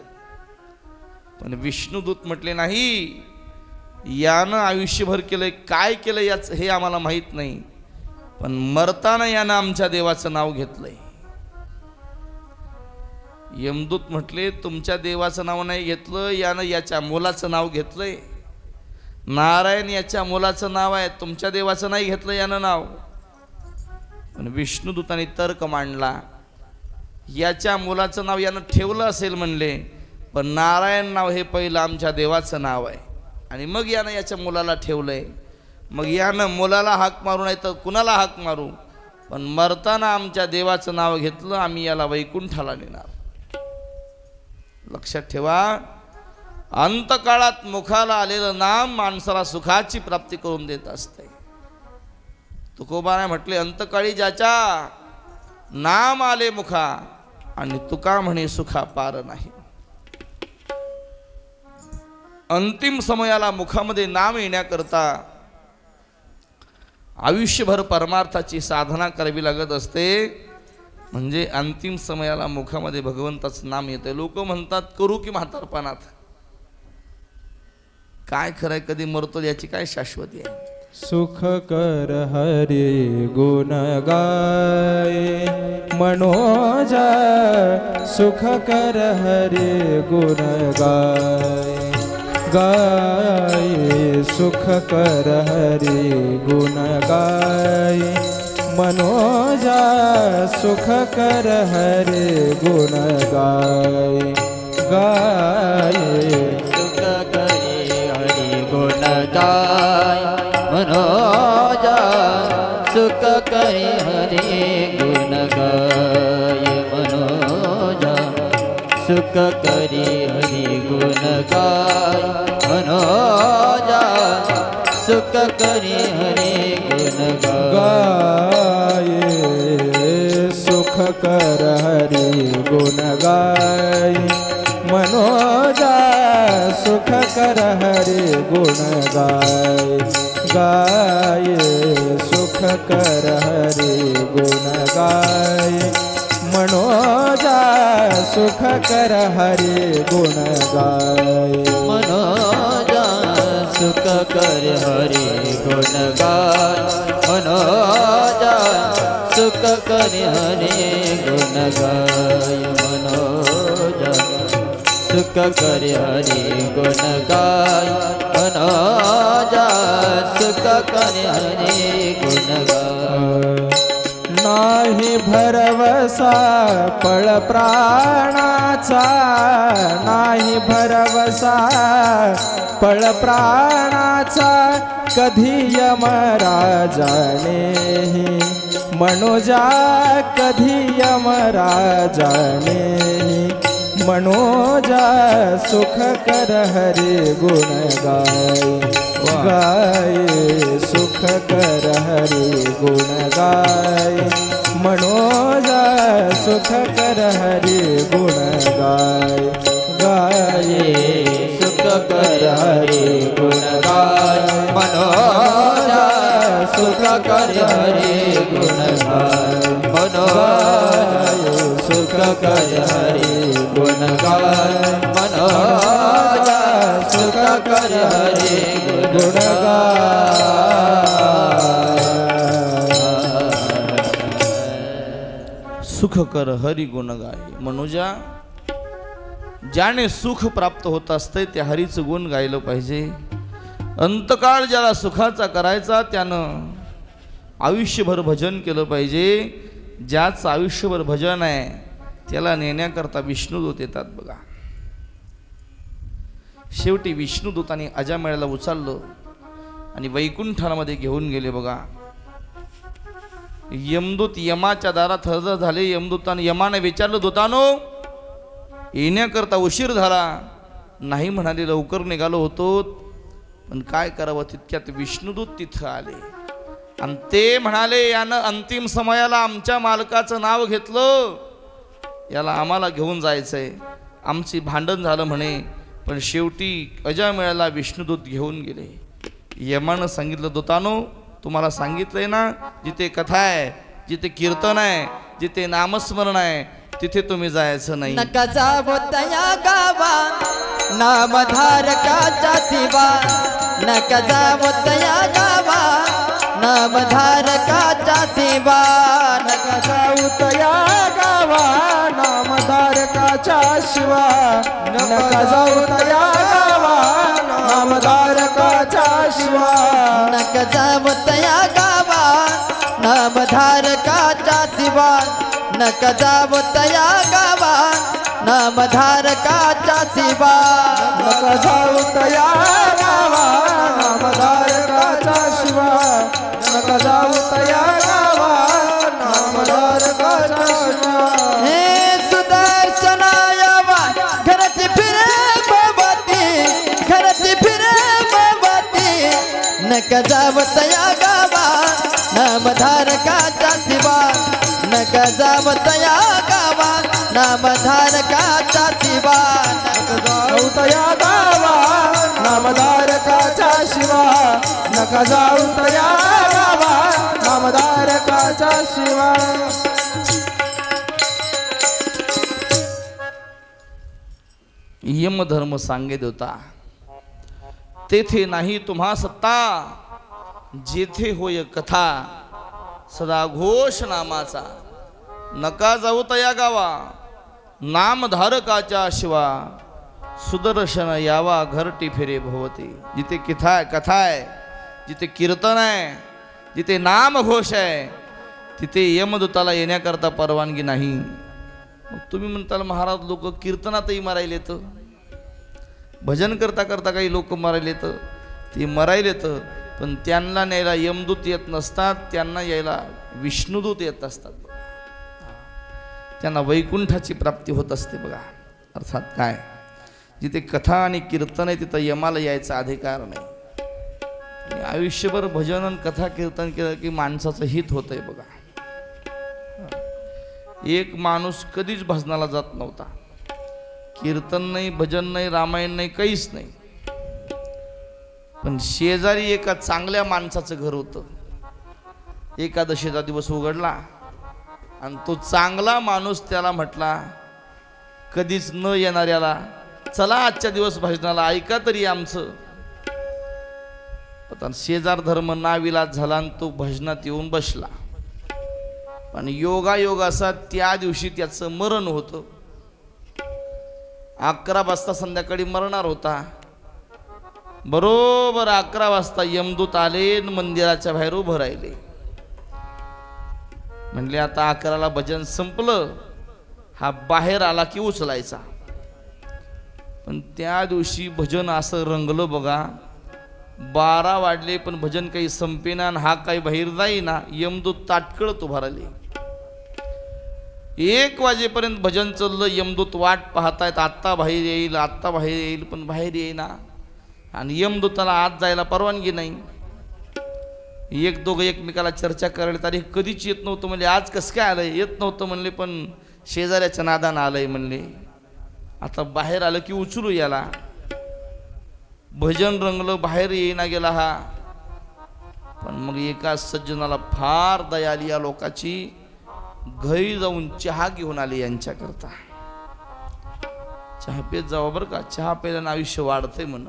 पण विष्णुदूत म्हटले, नाही, यानं आयुष्यभर केलंय, काय केलं याच हे आम्हाला माहीत नाही, पण मरताना यानं आमच्या देवाचं नाव घेतलंय. यमदूत म्हटले, तुमच्या देवाचं नाव नाही घेतलं, यानं याच्या मुलाचं नाव घेतलंय. नारायण याच्या मुलाचं नाव आहे, तुमच्या देवाचं नाही घेतलं यानं नाव. पण विष्णुदूतांनी तर्क मांडला, याच्या मुलाचं नाव यानं ठेवलं असेल म्हणले, पण नारायण नाव हे पहिलं आमच्या देवाचं नाव आहे, आणि मग यानं याच्या मुलाला ठेवलंय. मग यानं मुलाला हाक मारू नाही तर कुणाला हाक मारू, पण मरताना आमच्या देवाचं नाव घेतलं, आम्ही याला वैकुंठाला नेणार. लक्षात ठेवा, अंतकाळात मुखाला आलेलं नाम माणसाला सुखाची प्राप्ती करून देत असते. तुकोबाने म्हटले, अंतकाळी ज्याच्या नाम आले मुखा, आणि तुका म्हणे सुखा पार नाही. अंतिम समयाला मुखामध्ये नाम येण्याकरता आयुष्यभर परमार्थाची साधना करावी लागत असते. म्हणजे अंतिम समयाला मुखामध्ये भगवंताचं नाम येतं. लोक म्हणतात, करू की म्हातारपणात, काय खरंय, कधी मरतो याची काय शाश्वती आहे. सुख कर हरि गुण गाय मनोजा, सुख कर हरि गुण गाय गाय, सुख कर हरि गुण गाय मनोजा, सुख कर हरि गुण गाय गाय, सुख करे हरि गुण गाय मनोजा, सुख करे हरि गुण गाय मनोजा, सुख करे हरि गुण गाय मनोजा, सुख करे हरि गुण गाय, सुख कर हरि गुण गाय मनोजा, सुख कर हरि गुण गाय गाय, सुख कर हरि गुण गाय मनोजा, सुख कर हरि गुण गाय मनोजा, सुख कर हरि गुण गाय मनोजा, सुख कर हरि गुण गाय मनोजा, सुख कर हरि गुण गाय मनोजा, सुख कर हरि गुण गाय. नाही भरवसा पळ प्राणाचा, नाही भरवसा पळ प्राणाचा, कधी यमराजाने मनोजा, कधी यमराजाने मनोजा, सुख कर हरि गुण गाय गाय, सुख कर हरि गुण गाय मनोजा, सुख कर हरि गुण गाय गाय, सुख कर हरि गुण गाय मनोजा, सुख कर हरि गुण गाय मनोजा, सुख कर हरि गुण गाय मनोजा, सुख कर हरि गुण गाय. सुख कर हरी गुण गाय मनोजा, ज्याने सुख प्राप्त होत असते त्या हरीचं गुण गायलं पाहिजे. अंतकाळ ज्याला सुखाचा करायचा त्यानं आयुष्यभर भजन केलं पाहिजे. ज्याचं आयुष्यभर भजन आहे त्याला नेण्याकरता विष्णुदूत येतात बघा. शेवटी विष्णुदूतांनी अजामेळ्याला उचललं आणि वैकुंठामध्ये घेऊन गेले बघा. यमदूत यमाच्या दारात हजर झाले. यमदूताने यमाने विचारलं, दूतानो येण्याकरता उशीर झाला. नाही म्हणाले, लवकर निघालो होतो पण काय करावं, तितक्यात विष्णुदूत तिथं आले आणि ते म्हणाले, यानं अंतिम समयाला आमच्या मालकाचं नाव घेतलं, याला आम्हाला घेऊन जायचंय. आमची भांडण झालं म्हणे, पण शेवटी अजामेळाला विष्णुदूत घेऊन गेले. यमानं सांगितलं, दूतानो तुम्हाला सांगितलंय ना, जिथे कथा आहे, जिथे कीर्तन आहे, जिथे नामस्मरण आहे, तिथे तुम्ही जायचं नाही. नका जावो तया गावा नामधारकाचा शिवा, नका जावो तया गावा नामधारकाचा शिवा, नका जाऊ तया गावा नामधारकाच्या शिवा, नका जाऊ तया गावा नामधारकाच्या शिवा, नका जावो तया गावा नामधारकाचा शिवा, नका जावो तया गावा नामधारकाचा शिवा, नका जाऊ तया गावा नामधारकाच्या शिवा, नका जाऊ तया गावा नामधारकाच्या शिवा. हे सुदर्शना यावा घराची फिरे भवती, घराची फिरे भवती, नका जावो तया गावा नामधारकाचा शिवा, नका जावो तया गावा नामधारकाचा शिवा, नका जाऊ तया गावा नामधारकाच्या शिवा, नका जाऊ तया गावा नामधारकाच्या शिवा. यमधर्म सांगेत होता, तेथे नाही तुम्हा सत्ता, जेथे होय कथा सदा घोष नामाचा, नका जाऊ तया गावा नामधारकाच्या शिवा, सुदर्शन यावा घरटी फिरे भोवती. जिथे कथा आहे, जिथे कीर्तन आहे, जिथे नामघोष आहे, तिथे यमदूताला येण्याकरता परवानगी नाही. तुम्ही म्हणताल महाराज लोक कीर्तनातही मरायलेत, भजन करता करता काही लोक मरायलेत, ते मरायलेत, पण त्यांना न्यायला यमदूत येत नसतात, त्यांना यायला विष्णुदूत येत असतात. त्यांना वैकुंठाची प्राप्ती होत असते बघा. अर्थात काय, जिथे कथा आणि कीर्तन आहे तिथं यमाला यायचा अधिकार नाही. आणि आयुष्यभर भजन आणि कथा कीर्तन केलं की माणसाचं हित होतंय बघा. एक माणूस कधीच भजनाला जात नव्हता, कीर्तन नाही, भजन नाही, रामायण नाही, काहीच नाही. पण शेजारी एका चांगल्या माणसाचं घर होतं. एकादशीचा दिवस उघडला आणि तो चांगला माणूस त्याला म्हटला, कधीच न येणाऱ्याला, चला आजच्या दिवस भजनाला, ऐका तरी आमचं. आता शेजार धर्म नाविलाज झाला आणि तो भजनात येऊन बसला. पण योगायोग असा त्या दिवशी त्याचं मरण होतं. 11 वाजता संध्याकाळी मरणार होता. बरोबर 11 वाजता यमदूत आले, मंदिराच्या बाहेर उभं राहिले. म्हणले आता 11ला भजन संपलं, हा बाहेर आला की उचलायचा. पण त्या दिवशी भजन असं रंगलं बघा. 12 वाजले पण भजन काही संपेना, हा काही बाहेर जाईना. यमदूत ताटकळत उभा राहिले. 1 वाजेपर्यंत भजन चाललं. यमदूत वाट पाहतायत, आत्ता बाहेर येईल, आत्ता बाहेर येईल, पण बाहेर येईना. आणि यमदूताला आत जायला परवानगी नाही. एक दोघं एकमेकाला चर्चा करायला, तरी कधीच येत नव्हतं म्हणले, आज कसं काय आलंय? येत नव्हतं म्हणले, पण शेजाऱ्याच्या नादानं आलंय म्हणले. आता बाहेर आलं की उचलू याला. भजन रंगलं, बाहेर येईना गेला हा. पण मग एका सज्जनाला फार दया आली या लोकाची. घरी जाऊन चहा घेऊन आले यांच्याकरता. चहा पेत जावा बरं का, चहा प्यायल्यानं आयुष्य वाढतंय म्हण.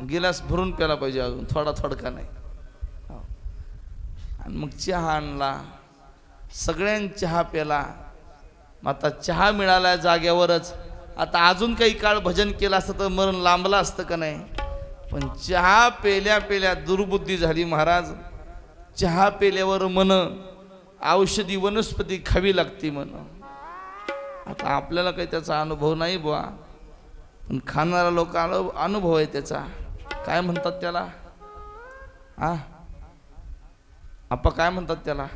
गिलास भरून प्याला पाहिजे, अजून थोडा थोडका नाही. आणि मग चहा आणला, सगळ्यांनी चहा प्याला. आता चहा मिळाला जाग्यावरच. आता अजून काही काळ भजन केलं असतं तर मरण लांबलं असतं का नाही. पण चहा पेल्या पेल्या दुर्बुद्धी झाली महाराज. चहा पेल्यावर मन औषधी वनस्पती खावी लागते म्हण. आता आपल्याला काही त्याचा अनुभव नाही बुवा, पण खाणारा लोक अनुभव आहे त्याचा. काय म्हणतात त्याला? आपा काय म्हणतात त्याला?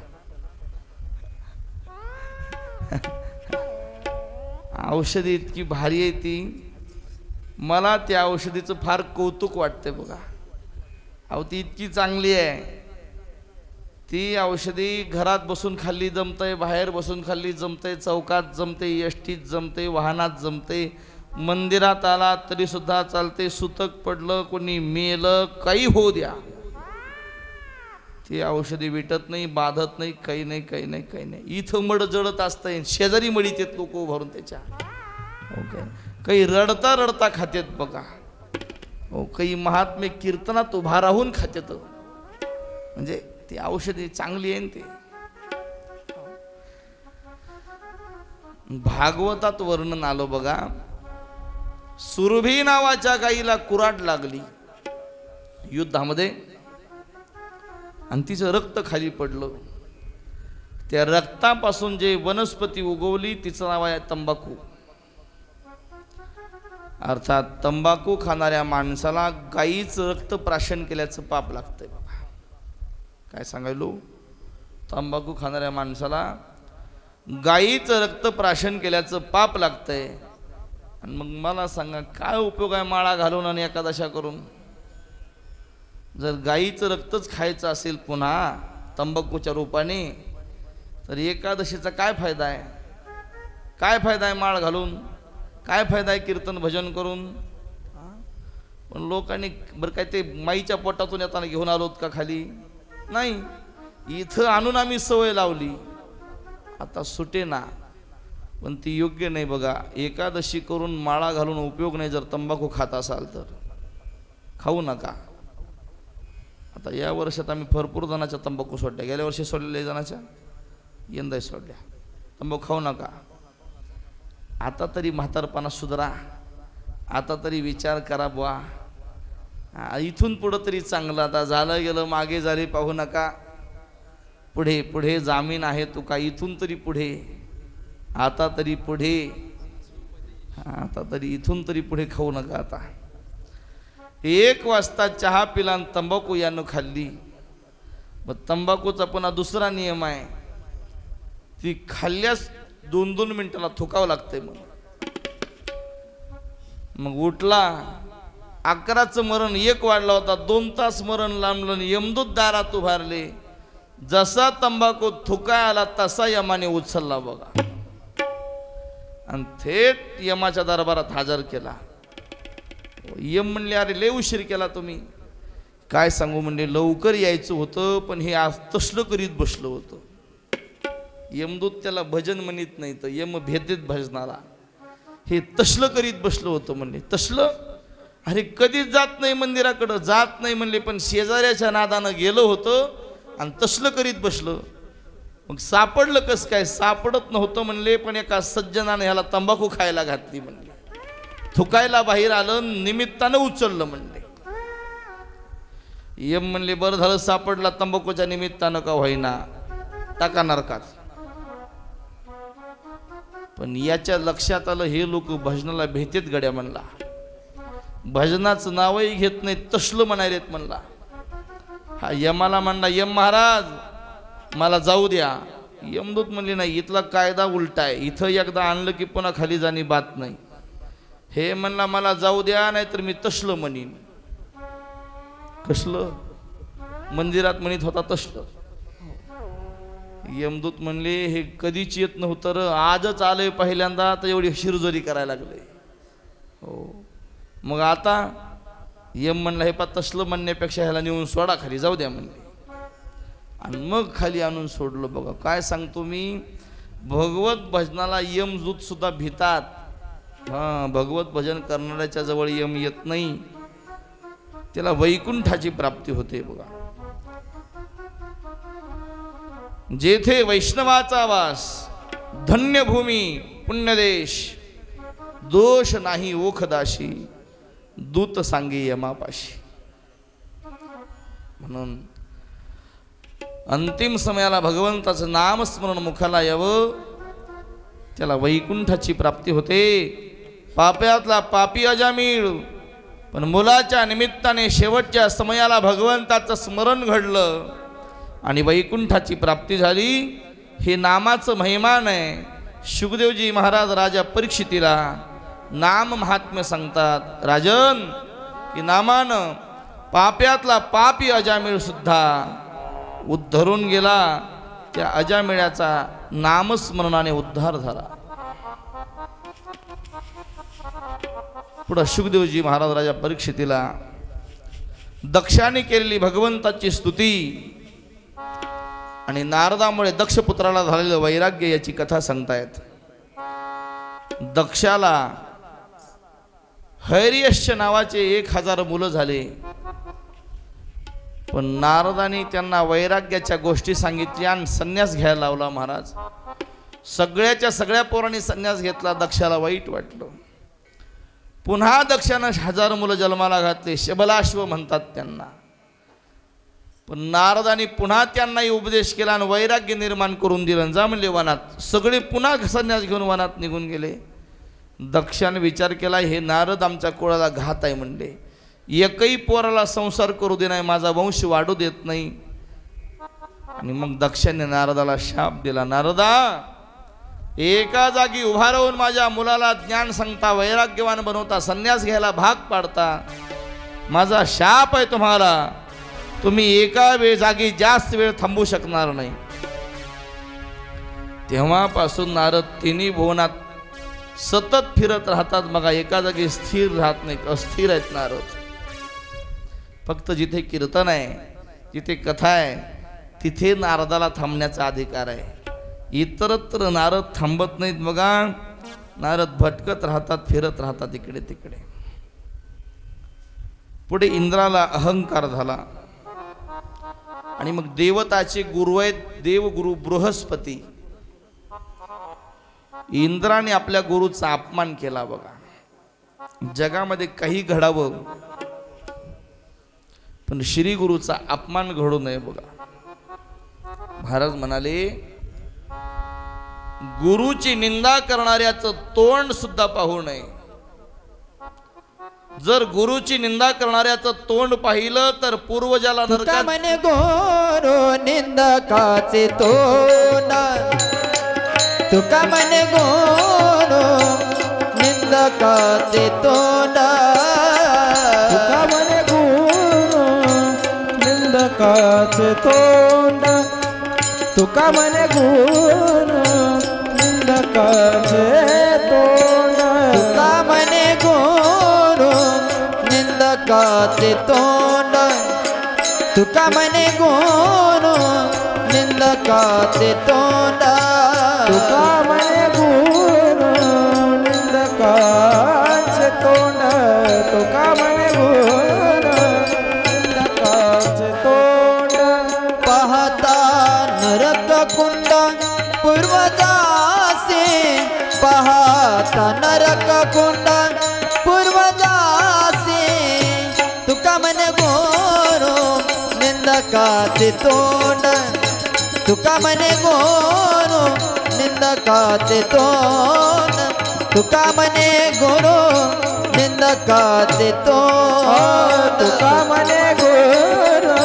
औषधी इतकी भारी आहे ती. मला त्या औषधीचं फार कौतुक वाटते बघा. अहो ती इतकी चांगली आहे. ती औषधी घरात बसून खाल्ली जमतंय, बाहेर बसून खाल्ली जमतंय, चौकात जमते, एसटीत जमते, वाहनात जमते, मंदिरात आला तरी सुद्धा चालते, सुतक पडलं, कोणी मेलं, काही होऊ द्या, ती औषधी विटत नाही, बाधत नाही, काही नाही, काही नाही, काही नाही. इथं मड जळत असतंय, शेजारी मडीत येत लोक भरून त्याच्या. ओके, काही रडता रडता खातेत बघा. हो, काही महात्मे कीर्तनात उभा राहून खातेत. म्हणजे ती औषधी चांगली आहे ते. भागवतात वर्णन आलं बघा. सुरभी नावाच्या गाईला कुऱ्हाड लागली युद्धामध्ये आणि तिचं रक्त खाली पडलं. त्या रक्तापासून जे वनस्पती उगवली तिचं नाव आहे तंबाखू. अर्थात तंबाखू खाणाऱ्या माणसाला गाईचं रक्त प्राशन केल्याचं पाप लागतंय बघा. काय सांगायलो, तंबाखू खाणाऱ्या माणसाला गाईचं रक्त प्राशन केल्याचं पाप लागतंय. आणि मग मला सांगा काय उपयोग आहे माळा घालून आणि एकादशा करून? जर गाईचं रक्तच खायचं असेल पुन्हा तंबाखूच्या रूपाने, तर एकादशीचा काय फायदा आहे? काय फायदा आहे माळ घालून? काय फायदा आहे कीर्तन भजन करून? पण लोकांनी बरं काय ते माईच्या पोटातून येताना घेऊन आलोत का खाली? नाही, इथं आणून आम्ही सवय लावली, आता सुटे ना. पण ती योग्य नाही बघा. एकादशी करून माळा घालून उपयोग नाही. जर तंबाखू खात असाल तर खाऊ नका. आता या वर्षात आम्ही भरपूर जणांच्या तंबाखू सोडल्या. गेल्या वर्षी सोडलेल्या जणांच्या यंदाही सोडल्या. तंबाखू खाऊ नका. आता तरी म्हातारपणा सुधरा. आता तरी विचार करा बुवा, इथून पुढं तरी चांगलं. आता झालं गेलं, मागे झाले पाहू नका. पुढे पुढे जामीन आहे तुका. इथून तरी पुढे, आता तरी पुढे, आता तरी इथून तरी पुढे खाऊ नका. आता 1 वाजता चहा पिला आणि तंबाखू यानं खाल्ली. मग तंबाखूचा पुन्हा दुसरा नियम आहे, ती खाल्ल्यास 2-2 मिनिटाला थुकावं लागतंय. मग उठला, 11चं मरण 1 वाढला होता, 2 तास मरण लांबलं. यमदूत दारात उभारले. जसा तंबाखू थुकाय आला तसा यमाने उचलला बघा आणि थेट यमाच्या दरबारात हजर केला. यम म्हणले, अरे लय उशीर केला तुम्ही. काय सांगू म्हणले, लवकर यायचं होतं पण हे आज तसलं करीत बसलं होतं. यमदूत त्याला भजन म्हणत नाही तर यम भेदेत भजनाला. हे तसलं करीत बसलं होतं म्हणले. तसलं? अरे कधीच जात नाही मंदिराकडं, जात नाही म्हणले, पण शेजाऱ्याच्या नादानं गेलं होतं आणि तसलं करीत बसलं. मग सापडलं कसं काय? सापडत नव्हतं म्हणले, पण एका सज्जनाने ह्याला तंबाखू खायला घातली म्हणले. थुकायला बाहेर आलं, निमित्तानं उचललं म्हणले. यम म्हणले, बरं झालं सापडला, तंबाखूच्या निमित्तानं का होईना, टाका नरकात. पण याच्या लक्षात आलं हे लोक भजनाला भेटेत गड्या म्हणला. भजनाचं नावही घेत नाही, तसलं म्हणायलेत म्हणला. हा यमाला म्हणला, यम महाराज मला जाऊ द्या. यमदूत म्हणले, नाही, इथला कायदा उलटा आहे. इथं एकदा आणलं की पुन्हा खाली जाणी बात नाही. हे म्हणला, मला जाऊ द्या, नाहीतर मी तसलं म्हणीन. कसलं? मंदिरात म्हणत होता तसलं. यमदूत म्हणले, हे कधीच येत नव्हतं र, आजच आलंय पहिल्यांदा, तर एवढी शिरजोरी करायला लागले. हो, मग आता यम म्हणला, हे पा तसलं म्हणण्यापेक्षा ह्याला नेऊन सोडा खाली, जाऊ द्या म्हणले. आणि मग खाली आणून सोडलं बघा. काय सांगतो मी, भगवत भजनाला यमदूत सुद्धा भितात. भगवत भजन करणाऱ्याच्या जवळ यम येत नाही, त्याला वैकुंठाची प्राप्ती होते बघा. जेथे वैष्णवाचा वास, धन्य भूमी पुण्यदेश, दोष नाही ओखदाशी, दूत सांगे यमापाशी. म्हणून अंतिम समयाला भगवंताचं नामस्मरण मुखाला यावं, त्याला वैकुंठाची प्राप्ती होते. पाप्यातला पापी अजामिळ, पण मुलाच्या निमित्ताने शेवटच्या समयाला भगवंताचं स्मरण घडलं आणि वैकुंठाची प्राप्ती झाली. हे नामाचं महिमान आहे. शुकदेवजी महाराज राजा परीक्षितीला नाम महात्म्य सांगतात राजन की नामानं पाप्यातला पापी अजामिळ सुद्धा उद्धरून गेला. त्या अजामिळाचा नामस्मरणाने उद्धार झाला. पुढे शुकदेवजी महाराज राजा परीक्षितीला दक्षाने केलेली भगवंताची स्तुती आणि नारदामुळे दक्षपुत्राला झालेलं वैराग्य याची कथा सांगतायत. दक्षाला हैर्यश्च नावाचे 1000 मुलं झाले, पण नारदाने त्यांना वैराग्याच्या गोष्टी सांगितल्या आणि संन्यास घ्यायला लावला. महाराज सगळ्याच्या सगळ्या पोरांनी संन्यास घेतला. दक्षाला वाईट वाटलं. पुन्हा दक्षानं 1000 मुलं जन्माला घातले, शबलाश्व म्हणतात त्यांना. पण नारदाने पुन्हा त्यांनाही उपदेश केला आणि वैराग्य निर्माण करून दिलं. जा म्हणले वनात. सगळे पुन्हा संन्यास घेऊन वनात निघून गेले. दक्षाने विचार केला हे नारद आमच्या कुळाला घात आहे म्हणले. एकही पोराला संसार करू दे नाही, माझा वंश वाढू देत नाही. आणि मग दक्षाने नारदाला शाप दिला. नारदा एका जागी उभा राहून माझ्या मुलाला ज्ञान सांगता, वैराग्यवान बनवता, संन्यास घ्यायला भाग पाडता. माझा शाप आहे तुम्हाला. तुम्ही एका जागी जास्त वेळ थांबू शकणार नाही. तेव्हापासून नारद तिन्ही भुवनात सतत फिरत राहतात. बघा एका जागी स्थिर राहत नाहीत, अस्थिर आहेत नारद. फक्त जिथे कीर्तन आहे, जिथे कथा आहे, तिथे नारदाला थांबण्याचा अधिकार आहे. इतरत्र नारद थांबत नाहीत. बघा नारद भटकत राहतात, फिरत राहतात इकडे तिकडे. पुढे इंद्राला अहंकार झाला आणि मग देवताचे गुरु आहेत देवगुरु बृहस्पती. इंद्राने आपल्या गुरुचा अपमान केला. बघा जगामध्ये काही घडावं पण श्री गुरुचा अपमान घडू नये. बघा महाराज म्हणाले गुरुची निंदा करणाऱ्याचं तोंड सुद्धा पाहू नये. जर गुरुची निंदा करणाऱ्याचं तोंड पाहिलं तर पूर्वजाला तुका म्हणे गुरु निंदकाचे तोंड. तुका म्हणे गुरु निंदकाचे तोंड. तुका म्हणे गुरु निंदकाचे तोंड. तुका म्हणे गुरु निंदकाचे तोंड. तुका म्हणे गुरु निंदकाचे तोंड. तुका म्हणे गुरु निंदकाचे तोंड. तुका म्हणे गुरु निंदकाचे तोंड. तुका म्हणे गुरु निंदकाचे तोंड. पाहता नरक कुंड पूर्वजासे. पाहता नरक कुंड पूर्वजासे. तुका म्हणे गुरु निंदकाचे तोंड. तुका म्हणे गुरु निंदकाचे तोंड. तुका म्हणे गुरु निंदकाचे तोंड. तुका म्हणे गुरु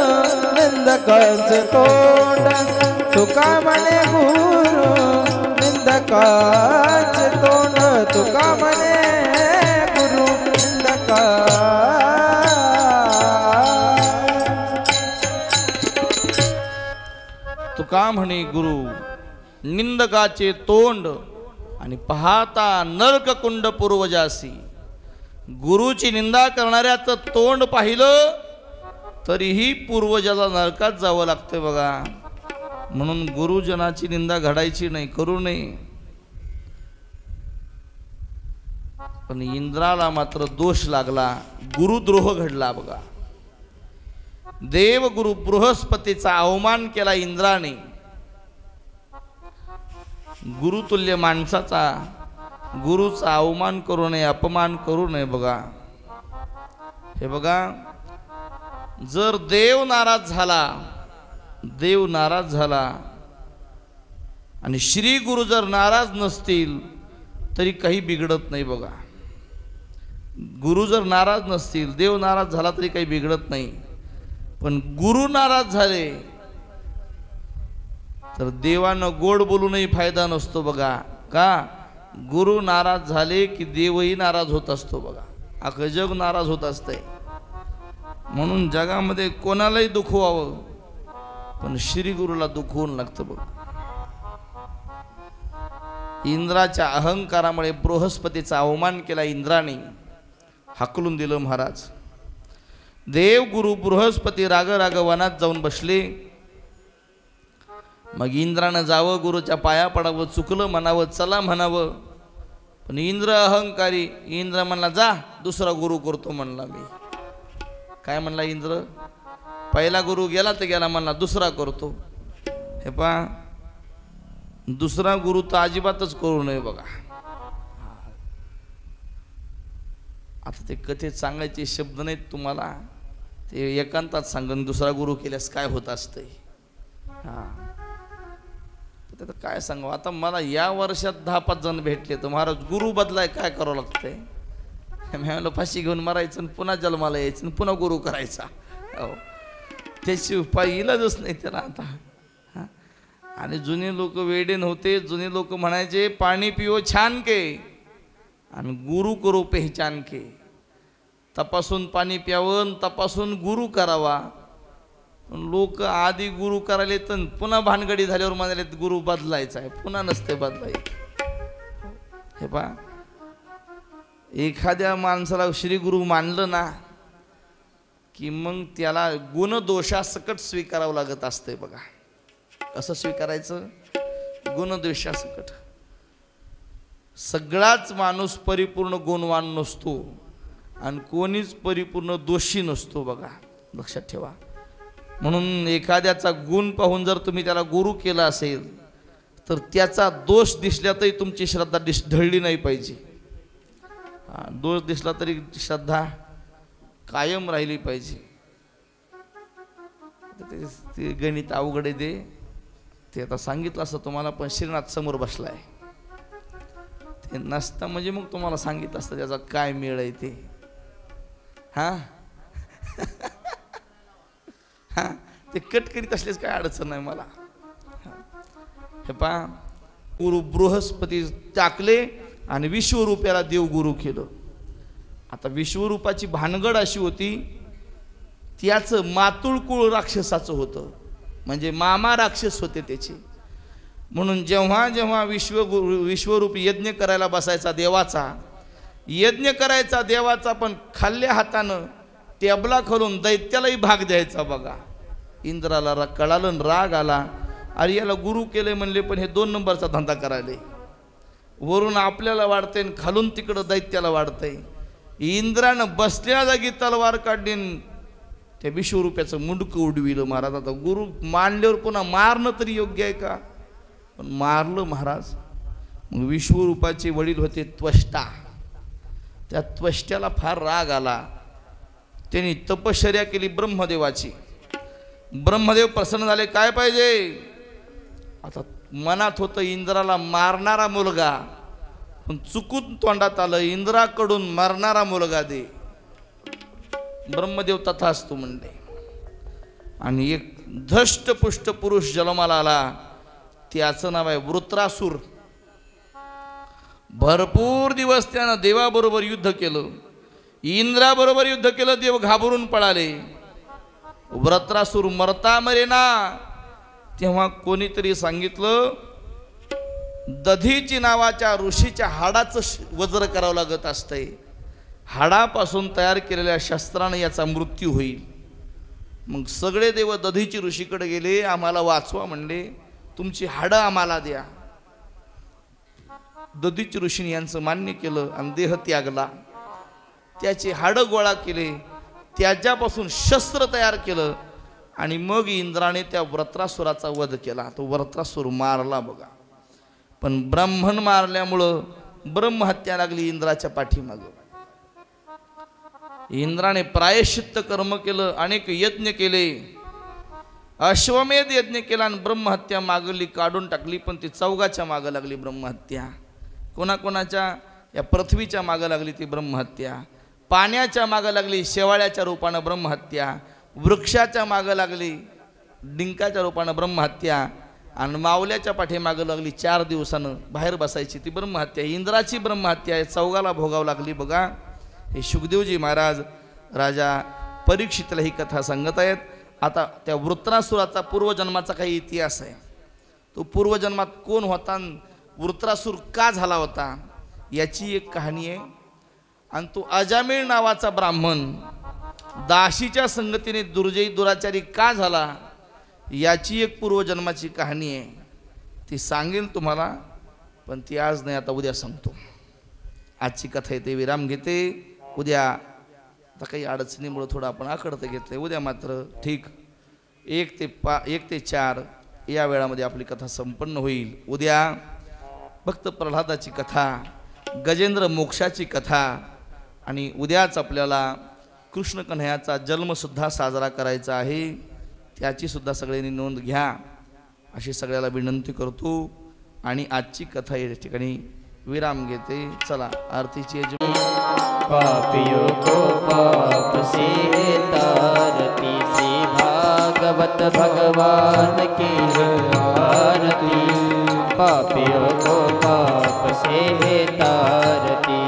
निंदकाचे तोंड. तुका म्हणे गुरु निंदकाचे तोंड. तुका म्हणे गुरु निंदका. तुका म्हणे गुरु निंदकाचे तोंड आणि पाहता नरककुंड पूर्वजासी. गुरुची निंदा करणाऱ्याचं तोंड पाहिलं तरीही पूर्वजाला नरकात जावं लागतं. बघा म्हणून गुरुजनाची निंदा घडायची नाही, करू नये. पण इंद्राला मात्र दोष लागला, गुरुद्रोह घडला. बघा देवगुरु बृहस्पतीचा अवमान केला इंद्राने. गुरुतुल्य माणसाचा गुरुचा अवमान करू नये, अपमान करू नये. बघा हे बघा जर देव नाराज झाला आणि श्री गुरु जर नाराज नसतील तरी काही बिघडत नाही. बघा गुरु जर नाराज नसतील, देव नाराज झाला तरी काही बिघडत नाही. पण गुरु नाराज झाले तर देवानं गोड बोलूनही फायदा नसतो. बघा का गुरु नाराज झाले की देवही नाराज होत असतो बघा. अख्खं जग नाराज होत असतंय. म्हणून जगामध्ये कोणालाही दुखवावं पण श्री गुरुला दुखवून लागतं बघ. इंद्राच्या अहंकारामुळे बृहस्पतीचा अवमान केला इंद्राने, हाकलून दिलं महाराज. देव गुरु बृहस्पती राग राग वनात जाऊन बसले. मग इंद्रानं जावं, गुरुच्या पाया पडावं, चुकलं म्हणावं, चला म्हणावं. पण इंद्र अहंकारी. इंद्र म्हणला जा दुसरा गुरु करतो म्हणला मी. काय म्हणला इंद्र? पहिला गुरु गेला तर गेला, म्हणला दुसरा करतो. हे पहा, दुसरा गुरु तर अजिबातच करू नये बघा. आता ते कथेत सांगायचे शब्द नाहीत तुम्हाला, ते एकांतात सांगन दुसरा गुरु केल्यास काय होत असतंय. हा, तर काय सांगू आता. मला या वर्षात 10-5 जण भेटले तर महाराज गुरु बदलाय काय करावं लागतंय. मी म्हणलं फाशी घेऊन मरायचं आणि पुन्हा जन्माला यायचं आणि पुन्हा गुरु करायचा. हो, त्याची उपाय इलाजच नाही त्याला आता. हां, आणि जुने लोक वेडे नव्हते. जुने लोक म्हणायचे पाणी पिओ छान के आणि गुरु करो पहचान के. तपासून पाणी प्यावं, तपासून गुरु करावा. लोक आधी गुरु करायले तर पुन्हा भानगडी झाल्यावर म्हणाले गुरु बदलायचा आहे. पुन्हा नसते बदलायचं. हे पहा, एखाद्या माणसाला श्री गुरु मानलं ना की मग त्याला गुणदोषासकट स्वीकारावं लागत असतंय बघा. कसं स्वीकारायचं? गुणदोषासकट. सगळाच माणूस परिपूर्ण गुणवान नसतो आणि कोणीच परिपूर्ण दोषी नसतो बघा, लक्षात ठेवा. म्हणून एखाद्याचा गुण पाहून जर तुम्ही त्याला गुरु केला असेल तर त्याचा दोष दिसल्यातही तुमची श्रद्धा ढळली नाही पाहिजे. दोष दिसला तरी श्रद्धा कायम राहिली पाहिजे. ते गणित अवघड आहे ते आता सांगितलं असतं तुम्हाला, पण श्रीनाथ समोर बसलाय. ते नसतं म्हणजे मग तुम्हाला सांगितलं असतं त्याचा काय मेळ आहे ते. हां हां, ते कट करीत असलेच काय अडचण नाही मला. हे पहा, गुरु बृहस्पती टाकले आणि विश्वरूपाला देवगुरु केलं. आता विश्वरूपाची भानगड अशी होती, त्याचं मातुळकुळ राक्षसाचं होतं, म्हणजे मामा राक्षस होते त्याचे. म्हणून जेव्हा जेव्हा विश्वरूप यज्ञ करायला बसायचा देवाचा, यज्ञ करायचा देवाचा, पण खाल्ल्या हातानं टेबला खोलून दैत्यालाही भाग द्यायचा बघा. इंद्राला कळालं, राग आला. अरे याला गुरु केले म्हणले, पण हे 2 नंबरचा धंदा करायले. वरून आपल्याला वाढतंय आणि खालून तिकडं दैत्याला वाढतंय. इंद्रानं बसल्या जागी तलवार काढली, त्या विश्वरूपाचं मुंडकं उडविलं महाराज. आता गुरु मानल्यावर पुन्हा मारणं तरी योग्य आहे का? पण मारलं महाराज. मग विश्वरूपाचे वडील होते त्वष्टा. त्या त्वष्ट्याला फार राग आला. त्यांनी तपश्चर्या केली ब्रह्मदेवाची. ब्रह्मदेव प्रसन्न झाले. काय पाहिजे? आता मनात होतं इंद्राला मारणारा मुलगा, पण चुकून तोंडात आलं इंद्राकडून मरणारा मुलगा दे. ब्रह्मदेव तथास्तु म्हणले. आणि एक धष्टपुष्ट पुरुष जन्माला आला. त्याचं नाव आहे वृत्रासुर. भरपूर दिवस त्यानं देवाबरोबर युद्ध केलं, इंद्राबरोबर युद्ध केलं. देव घाबरून पळाले. वृत्रासुर मरता मरेना. तेव्हा कोणीतरी सांगितलं दधीची नावाच्या ऋषीच्या हाडाचं वज्र करावं लागत असतंय. हाडापासून तयार केलेल्या शस्त्राने याचा मृत्यू होईल. मग सगळे देव दधीची ऋषीकडे गेले. आम्हाला वाचवा म्हणले, तुमची हाडं आम्हाला द्या. दधीची ऋषीने यांचं मान्य केलं आणि देह त्यागला. त्याची हाडं गोळा केले, त्याच्यापासून शस्त्र तयार केलं आणि मग इंद्राने त्या वृत्रासुराचा वध केला. तो वृत्रासुर मारला बघा. पण ब्राह्मण मारल्यामुळं ब्रह्महत्या लागली इंद्राच्या पाठीमागं. इंद्राने प्रायश्चित्त कर्म केलं, अनेक यज्ञ केले, अश्वमेध यज्ञ केला आणि ब्रह्महत्या मागली, काढून टाकली. पण ती चौघाच्या मागं लागली ब्रह्महत्या. कोणाकोणाच्या? या पृथ्वीच्या मागं लागली ती ब्रह्महत्या. पाण्याच्या मागं लागली शेवाळ्याच्या रूपानं ब्रह्महत्या. वृक्षाच्या मागं लागली डिंकाच्या रूपानं ब्रह्महत्या. आणि मावल्याच्या पाठीमागं लागली 4 दिवसानं बाहेर बसायची. ती ब्रह्महत्या, इंद्राची ब्रह्महत्या आहे, चौघाला भोगावं लागली. बघा हे शुकदेवजी महाराज राजा परीक्षितला ही कथा सांगत आहेत. आता त्या वृत्रासुराचा पूर्वजन्माचा काही इतिहास आहे. तो पूर्वजन्मात कोण होता, वृत्रासूर का झाला होता, याची एक कहाणी आहे. आणि तो अजामिळ नावाचा ब्राह्मण दाशीच्या संगतीने दुर्जयी दुराचारी का झाला, याची एक पूर्वजन्माची कहाणी आहे. ती सांगेल तुम्हाला, पण ती आज नाही, आता उद्या सांगतो. आजची कथा येते, विराम घेते. उद्या आता काही अडचणीमुळे थोडं आपण आकडतं घेतलं. उद्या मात्र ठीक 1 ते 4 या वेळामध्ये आपली कथा संपन्न होईल. उद्या भक्त प्रल्हादाची कथा, गजेंद्र मोक्षाची कथा, आणि उद्याच आपल्याला कृष्ण कन्हैयाचा जन्मसुद्धा साजरा करायचा आहे. त्याची सुद्धा सगळ्यांनी नोंद घ्या अशी सगळ्याला विनंती करतो. आणि आजची कथा या ठिकाणी विराम घेते. चला आरतीची पापियों को पाप से तारती, श्री भागवत भगवान की आरती। पापियों को पाप से तारती,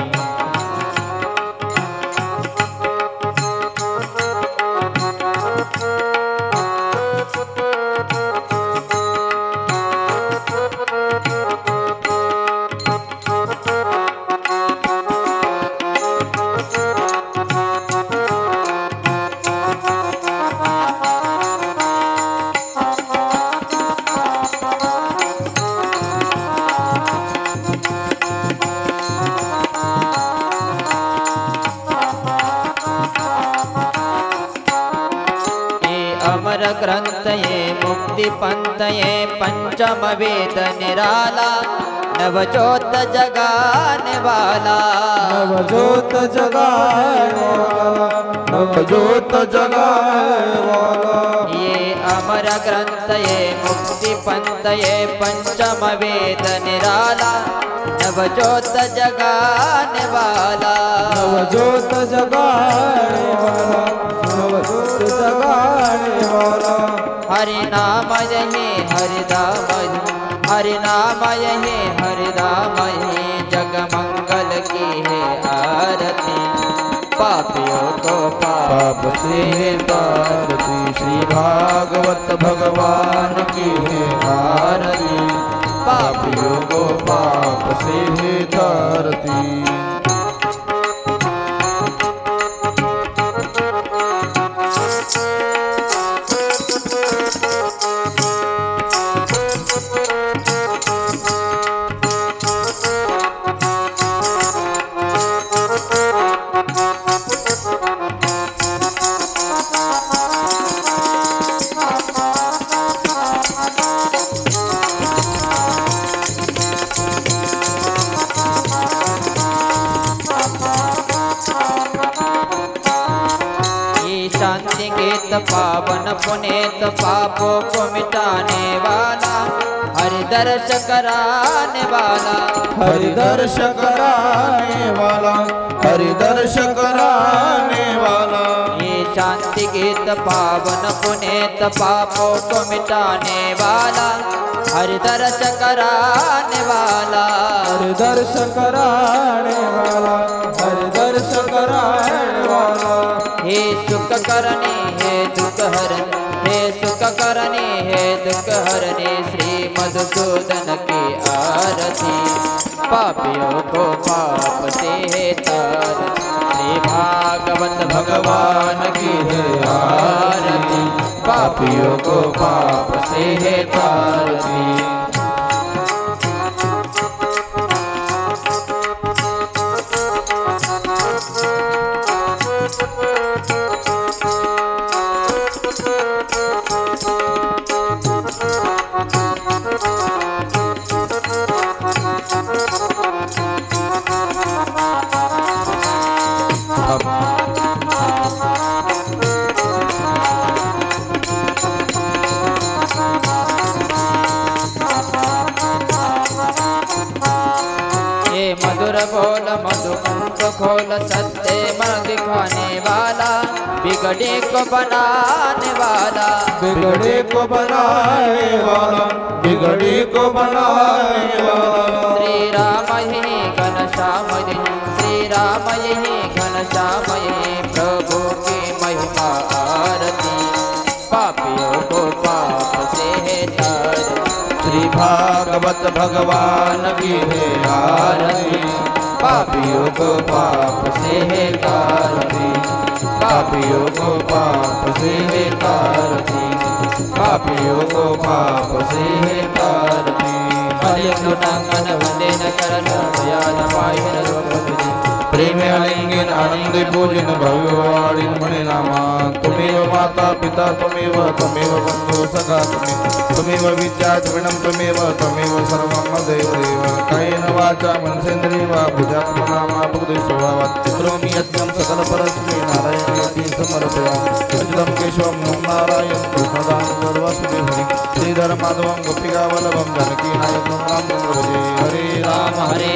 ग्रंथ ये मुक्ति पंथ ये पंचम वेद निराला, नवजोत जगाने वाला, नवजोत जगाने वाला, नवजोत जगाने वाला। ये अमर ग्रंथ ये मुक्ति पंथ ये पंचम वेद निराला, नवजोत जगाने वाला, नवजोत जगाने वाला, नवजोत जगाने वाला। हरि नाम यही हरिदाम, हरि नाम यही हरिदाम, जग मंगल की है आरती। पापियों को पाप से तारती, श्री भागवत भगवान की है आरती। पापियों को पाप से तारती। पावन पुनीत पापों को मिटाने वाला, हरि दर्श कराने वाला, हरि दर्श कराने वाला, हरि दर्श कराने वाला। ये शांति गीत पावन पुनीत पापों को मिटाने वाला, हरि दर्श कराने वाला, हरि दर्श कराने वाला, हरि दर्श कराने वाला। हे सुख करने हे दुख हरने, हे सुख करने हे दुख हरने, श्री मधुसूदन की आरती। पापियों को पाप से तारती, श्री भागवत भगवान की है आरती। पापियों को पाप से तारती। मधुर बोल मधुकुंभ खोल, सत्य मन दिखाने वाला, बिग बिगड़े को बनाने वाला, बिगड़े को बनाने वाला, बिगड़े को बनाने वाला। श्री राम हे घनश्याम हे, श्री राम हे घनश्याम हे, प्रभु की महिमा आरती, पापियों को पाप से है तारती। श्री भागवत भगवान की है आरती, पापियों को पाप से है तारती, पापियों को पाप से है तारती, पापियों को पाप से है तारती। हरे सुनांगन वंदे न करण दयाल पाहिन रूप प्रेम अलिंगन आनंद पूजन भव्यवाणी मणि नामा। तुमेव माता पिता तुमेव, तुमेव बंधु सखा तुमेव विद्या द्रविणं तुमेव, तुमेव सर्वं देव देव। कायेन वाचा मनसेन्द्रिय वा बुद्ध्यात्मना बुद्धि स्वभावात् करोमि यज्ञं सकल परस्मै नारायणाय समर्पयामि। अच्युतं केशवं नारायण कृष्णदामोदर वासुदेव हरि श्रीधर माधवं गोपिका वल्लभं जानकी नायकं रामचन्द्र भजे। हरे राम हरे